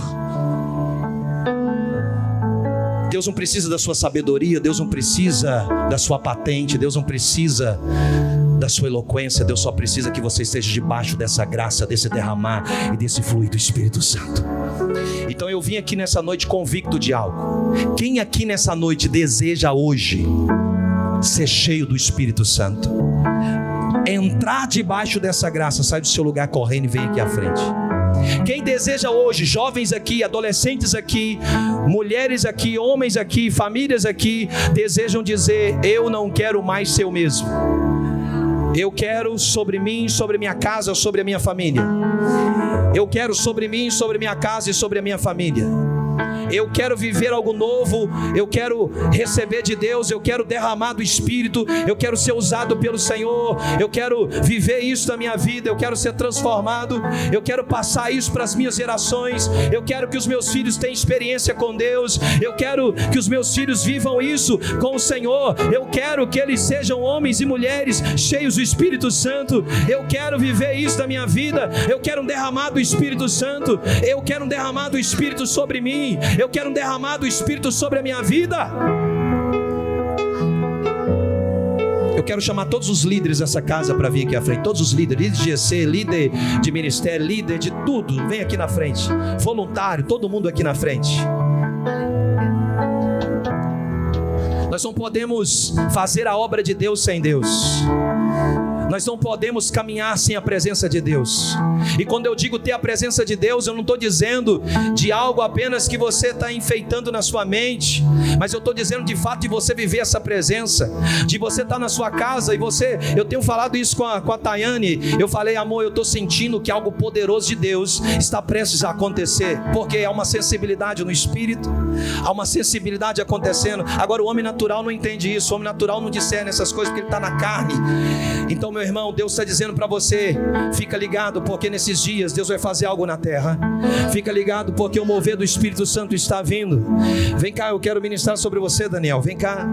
S1: Deus não precisa da sua sabedoria, Deus não precisa da sua patente, Deus não precisa da sua eloquência. Deus só precisa que você esteja debaixo dessa graça, desse derramar e desse fluir do Espírito Santo. Então eu vim aqui nessa noite convicto de algo. Quem aqui nessa noite deseja hoje ser cheio do Espírito Santo, entrar debaixo dessa graça, sai do seu lugar correndo e vem aqui à frente. Quem deseja hoje, jovens aqui, adolescentes aqui, mulheres aqui, homens aqui, famílias aqui, desejam dizer: eu não quero mais ser o mesmo. Eu quero sobre mim, sobre minha casa, sobre a minha família. Eu quero sobre mim, sobre minha casa e sobre a minha família. Eu quero viver algo novo, eu quero receber de Deus, eu quero derramar do Espírito, eu quero ser usado pelo Senhor, eu quero viver isso na minha vida, eu quero ser transformado, eu quero passar isso para as minhas gerações, eu quero que os meus filhos tenham experiência com Deus, eu quero que os meus filhos vivam isso com o Senhor, eu quero que eles sejam homens e mulheres cheios do Espírito Santo, eu quero viver isso na minha vida, eu quero um derramar do Espírito Santo, eu quero um derramar do Espírito sobre mim, eu quero um derramar do Espírito sobre a minha vida. Eu quero chamar todos os líderes dessa casa para vir aqui à frente. Todos os líderes, líder de GC, líder de ministério, líder de tudo, vem aqui na frente. Voluntário, todo mundo aqui na frente. Nós não podemos fazer a obra de Deus sem Deus. Nós não podemos caminhar sem a presença de Deus. E quando eu digo ter a presença de Deus, eu não estou dizendo de algo apenas que você está enfeitando na sua mente, mas eu estou dizendo de fato de você viver essa presença, de você estar na sua casa e você, eu tenho falado isso com a Tayane, eu falei, amor, eu estou sentindo que algo poderoso de Deus está prestes a acontecer, porque há uma sensibilidade no espírito, há uma sensibilidade acontecendo. Agora o homem natural não entende isso, o homem natural não discerne essas coisas porque ele está na carne. Então, meu irmão, Deus está dizendo para você, fica ligado, porque nesses dias Deus vai fazer algo na terra. Fica ligado, porque o mover do Espírito Santo está vindo. Vem cá, eu quero ministrar sobre você, Daniel. Vem cá.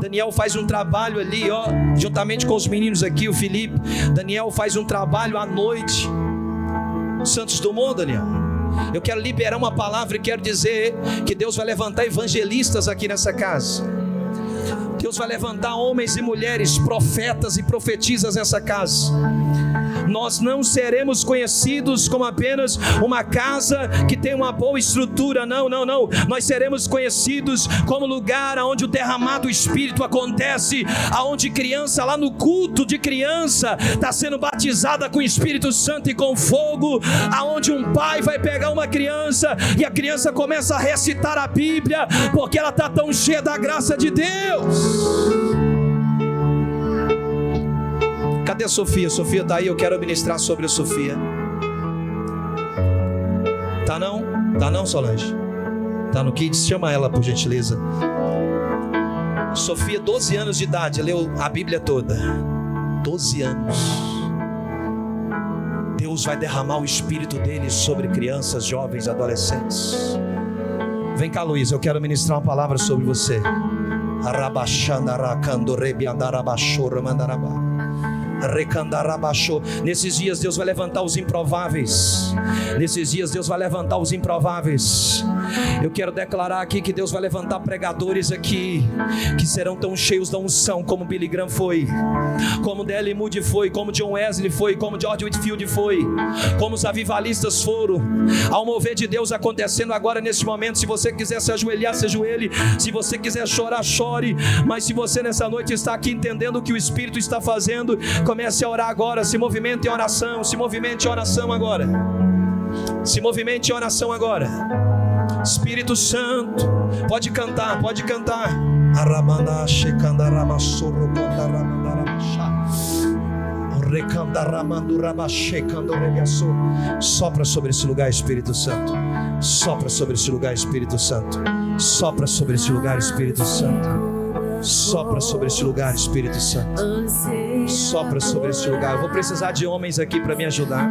S1: Daniel faz um trabalho ali, ó, juntamente com os meninos aqui, o Felipe. Daniel faz um trabalho à noite. Santos Dumont, Daniel. Eu quero liberar uma palavra e quero dizer que Deus vai levantar evangelistas aqui nessa casa. Deus vai levantar homens e mulheres, profetas e profetisas nessa casa. Nós não seremos conhecidos como apenas uma casa que tem uma boa estrutura, não. Nós seremos conhecidos como lugar onde o derramado do Espírito acontece, aonde criança, lá no culto de criança, está sendo batizada com o Espírito Santo e com fogo, aonde um pai vai pegar uma criança e a criança começa a recitar a Bíblia, porque ela está tão cheia da graça de Deus. Cadê a Sofia? Sofia está aí, eu quero ministrar sobre a Sofia. Tá não? Tá não, Solange? Tá no Kids? Chama ela, por gentileza. Sofia, 12 anos de idade, leu a Bíblia toda. 12 anos. Deus vai derramar o Espírito dele sobre crianças, jovens, adolescentes. Vem cá, Luiz, eu quero ministrar uma palavra sobre você. Nesses dias Deus vai levantar os improváveis. Nesses dias Deus vai levantar os improváveis. Eu quero declarar aqui que Deus vai levantar pregadores aqui que serão tão cheios da unção como Billy Graham foi, como D.L. Moody foi, como John Wesley foi, como George Whitefield foi, como os avivalistas foram. Há um mover de Deus acontecendo agora nesse momento. Se você quiser se ajoelhar, se ajoelhe. Se você quiser chorar, chore. Mas se você nessa noite está aqui entendendo o que o Espírito está fazendo, comece a orar agora. Se movimente em oração. Se movimente em oração agora. Se movimente em oração agora. Espírito Santo, pode cantar, pode cantar. Sopra sobre esse lugar, Espírito Santo. Sopra sobre esse lugar, Espírito Santo. Sopra sobre esse lugar, Espírito Santo. Sopra sobre esse lugar, Espírito Santo. Sopra sobre esse lugar. Eu vou precisar de homens aqui para me ajudar.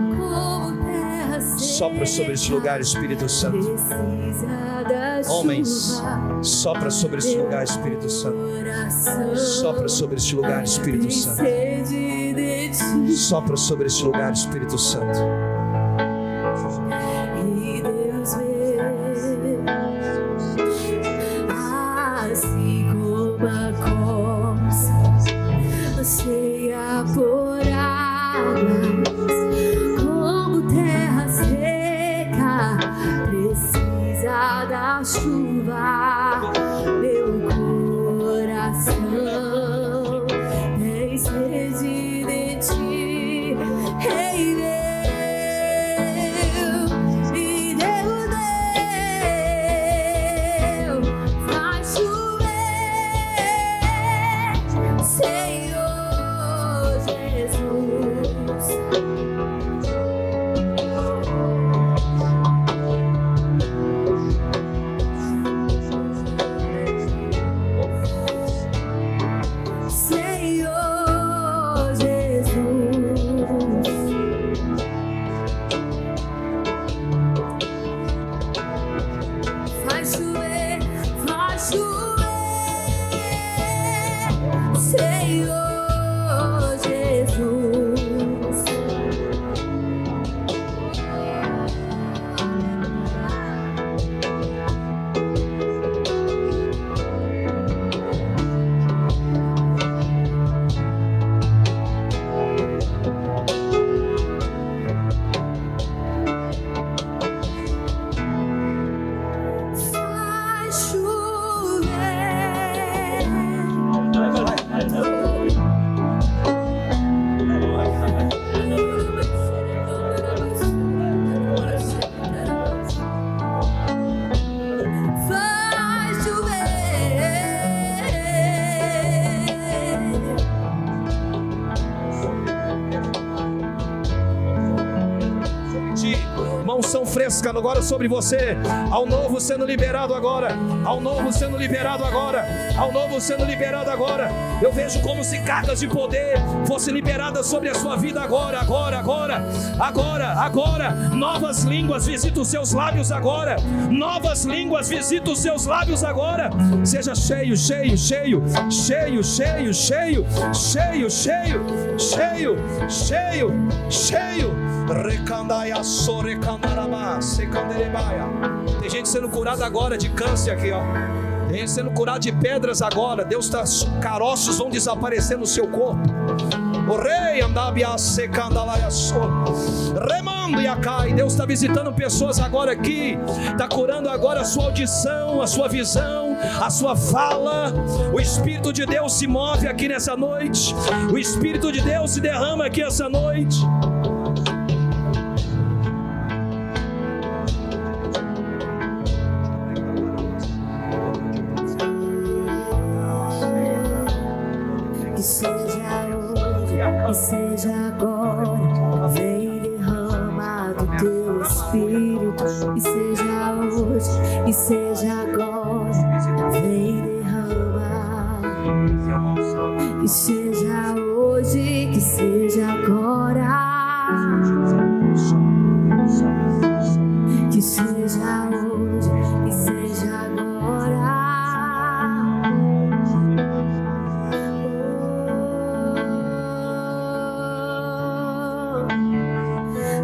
S1: Sopra sobre esse lugar, Espírito Santo. Homens, sopra sobre esse lugar, Espírito Santo. Sopra sobre esse lugar, Espírito Santo. Sopra sobre esse lugar, Espírito Santo.
S2: E Deus vê, assim como a costa cheia por águas, como terra seca precisa da chuva. Meu coração tem sede de ti, Rei Deus, e Deus faz chover, Senhor Jesus. Senhor Jesus, faz chover, Senhor Jesus. Faz chover.
S1: unção fresca agora sobre você. Ao novo sendo liberado agora. Ao novo sendo liberado agora. Ao novo sendo liberado agora. Eu vejo como se cargas de poder fossem liberadas sobre a sua vida agora. Novas línguas visitam os seus lábios agora. Novas línguas visitam os seus lábios agora. Seja cheio. Tem gente sendo curada agora de câncer aqui, ó. Tem gente sendo curada de pedras agora. Deus está, caroços vão desaparecer no seu corpo. O rei andabia secandalaia remando e acai. Deus está visitando pessoas agora aqui. Está curando agora a sua audição, a sua visão, a sua fala. O Espírito de Deus se move aqui nessa noite. O Espírito de Deus se derrama aqui essa noite.
S2: Que seja hoje, que seja agora, vem derrama do teu Espírito. Que seja hoje, que seja agora, vem derrama. Que seja hoje, que seja agora. Que seja hoje, que seja agora.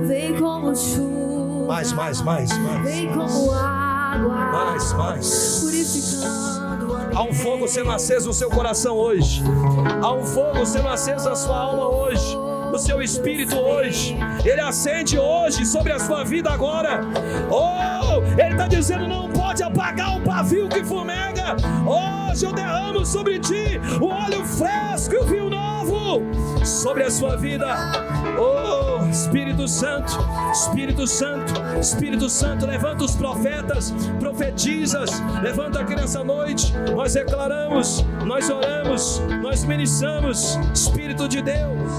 S2: Vem como chuva,
S1: Mais.
S2: vem como água,
S1: Mais.
S2: purificando.
S1: Há um fogo sendo aceso no seu coração hoje. Há um fogo sendo aceso na sua alma hoje, no seu espírito hoje. Ele acende hoje sobre a sua vida agora. Oh, Ele está dizendo: não pode apagar o pavio que fumega. Hoje eu derramo sobre ti o óleo fresco e o vinho novo sobre a sua vida. Oh, Espírito Santo, levanta os profetas, profetizas, levanta aqui nessa noite. Nós declaramos, nós oramos, nós ministramos. Espírito de Deus.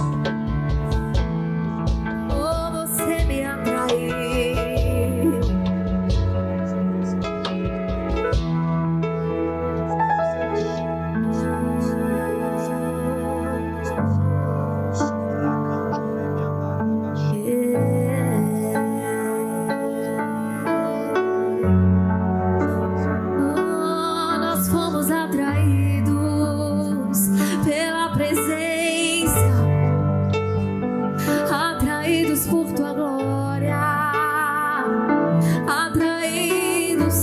S2: Oh, você me atraiu. Nós fomos atraídos pela presença, atraídos por tua glória, atraídos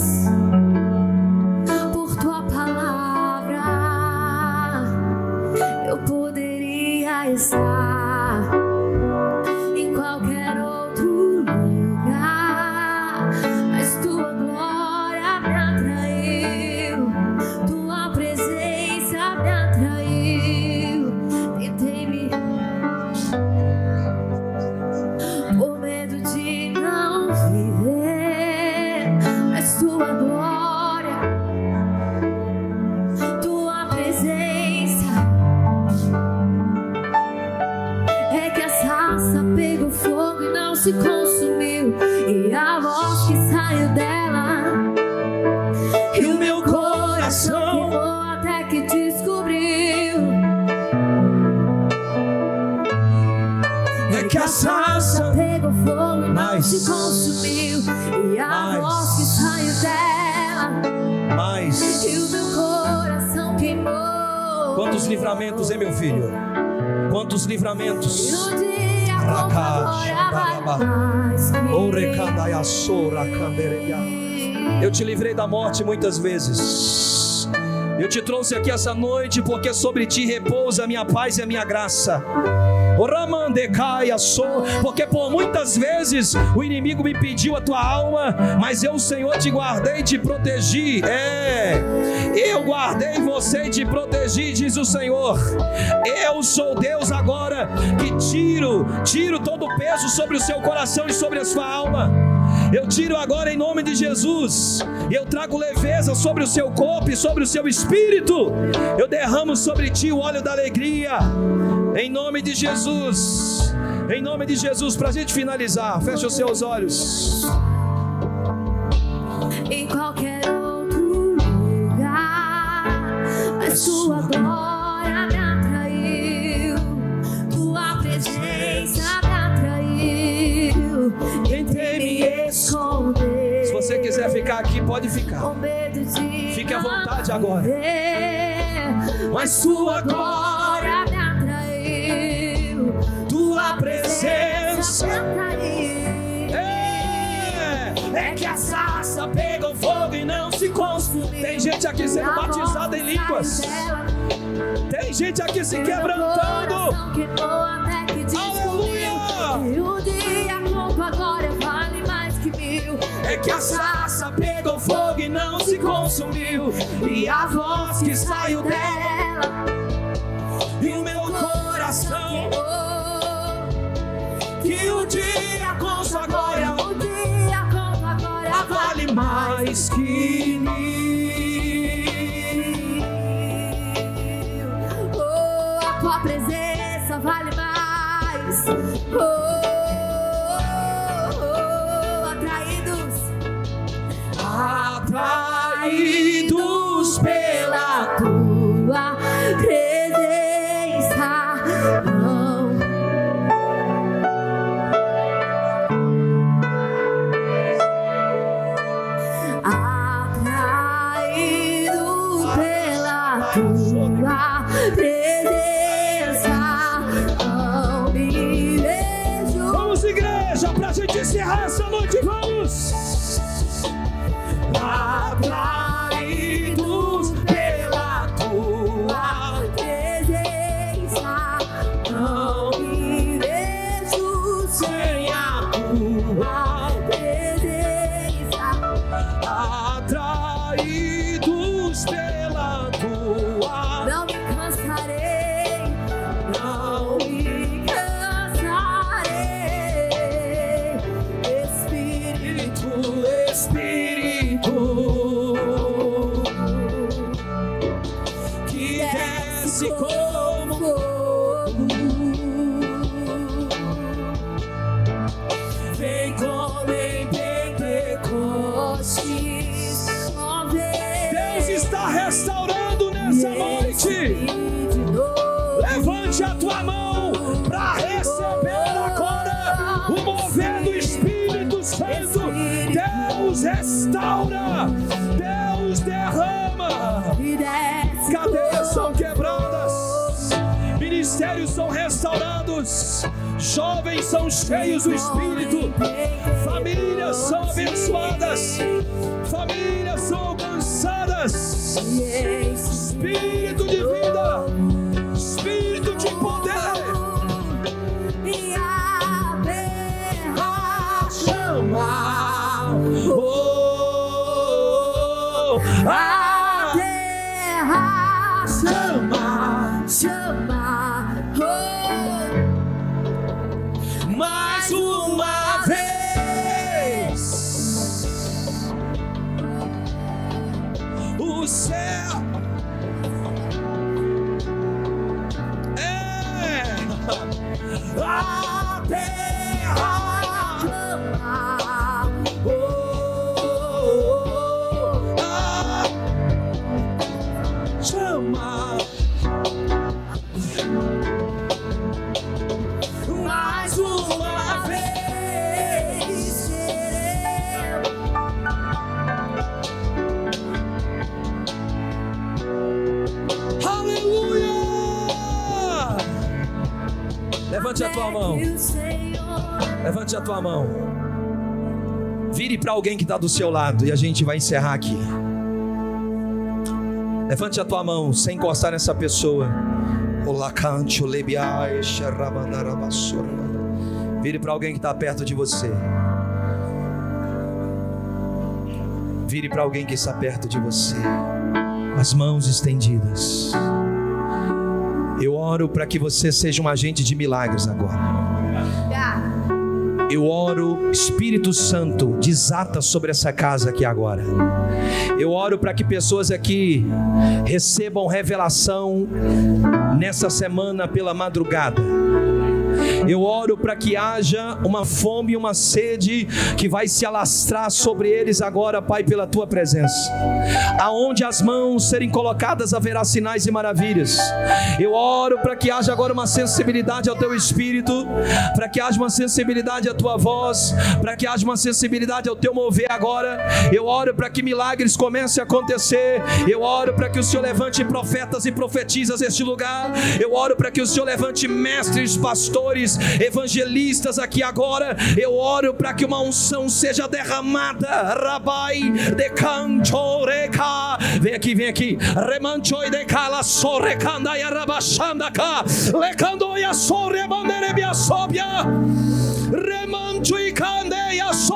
S2: por tua palavra. Eu poderia estar em qualquer outro lugar, mas tua glória me atraiu, tua presença me atraiu. Tentei me por medo de não viver, mas tua glória, tua presença é que a sarça pegou fogo e não se consumiu, e a voz que saiu dela e o meu coração queimou até que descobriu.
S1: É que a sarça
S2: pegou fogo e não
S1: Mais.
S2: se consumiu, e a
S1: Mais.
S2: voz que saiu dela
S1: mais.
S2: e o meu coração queimou.
S1: Quantos livramentos, hein, meu filho? Quantos
S2: E
S1: livramentos?
S2: no dia com a glória vai mais que
S1: Eu te livrei da morte muitas vezes. Eu te trouxe aqui essa noite porque sobre ti repousa a minha paz e a minha graça. Porque por muitas vezes o inimigo me pediu a tua alma, mas eu, Senhor, te guardei e te protegi. Eu guardei você e te protegi, diz o Senhor. Eu sou Deus agora que tiro todo o peso sobre o seu coração e sobre a sua alma. Eu tiro agora em nome de Jesus. Eu trago leveza sobre o seu corpo e sobre o seu espírito. Eu derramo sobre ti o óleo da alegria. Em nome de Jesus. Em nome de Jesus. Para a gente finalizar, feche os seus olhos.
S2: Em qualquer outro lugar, mas tua glória me atraiu, tua presença me atraiu. Tentei me esconder.
S1: Se você quiser ficar aqui, pode ficar.
S2: Com medo de
S1: fique à vontade agora.
S2: Mas tua glória me atraiu,
S1: tua presença
S2: me atraiu.
S1: É que a sarça pegou fogo e não se consumiu. Tem gente aqui sendo batizada em línguas. Tem gente aqui se quebrantando. Aleluia!
S2: E o dia com tua glória vale mais que mil.
S1: É que a sarça pegou fogo e não se consumiu. E a voz que saiu dela e o meu coração, que o dia com sua glória vale mais que mil.
S2: Oh, a tua presença vale mais.
S1: Atraídos pela
S2: tua presença. Tua presença, não me vejo.
S1: Vamos, igreja, pra gente encerrar essa noite, vamos! Atraídos pela tua
S2: presença, não me vejo sem a tua presença.
S1: Atraídos pela
S2: não me cansarei, não me cansarei. Espírito,
S1: Espírito, que desce como fogo, vem como em Pentecostes. Deus está restaurando nessa noite. Levante a tua mão para receber agora o mover do Espírito Santo. Deus restaura, Deus derrama. Cadeias são quebradas, ministérios são restaurados, jovens são cheios do Espírito, famílias são abençoadas, famílias são alcançadas. Espírito de vida, Espírito de poder,
S2: e a terra
S1: chama,
S2: a terra
S1: chama,
S2: chama,
S1: mais uma vez. O céu a terra chama, mais uma vez. Aleluia! Levante a tua mão. Levante a tua mão. Vire para alguém que está do seu lado e a gente vai encerrar aqui. Levante a tua mão sem encostar nessa pessoa. Vire para alguém que está perto de você. Vire para alguém que está perto de você. As mãos estendidas. Eu oro para que você seja um agente de milagres agora. Eu oro, Espírito Santo, desata sobre essa casa aqui agora. Eu oro para que pessoas aqui recebam revelação nessa semana pela madrugada. Eu oro para que haja uma fome e uma sede que vai se alastrar sobre eles agora, Pai, pela Tua presença. Aonde as mãos serem colocadas haverá sinais e maravilhas. Eu oro para que haja agora uma sensibilidade ao Teu Espírito, para que haja uma sensibilidade à Tua voz, para que haja uma sensibilidade ao Teu mover agora. Eu oro para que milagres comecem a acontecer. Eu oro para que o Senhor levante profetas e profetizas neste lugar. Eu oro para que o Senhor levante mestres, pastores, evangelistas aqui agora. Eu oro para que uma unção seja derramada. Rabai de cantoreka. Vem aqui. Remanchoi de cala sorrecanda e arabachanda cá. Lecandoia sorrebanderebia sobia. Remanchoi candeia so.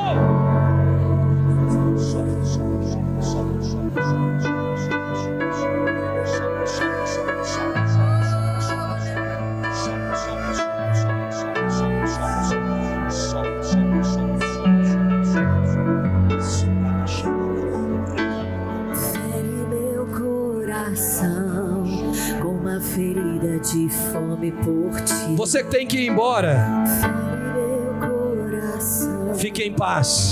S2: Com uma ferida de fome por ti.
S1: Você que tem que ir embora,
S2: Fere meu coração.
S1: fique em paz.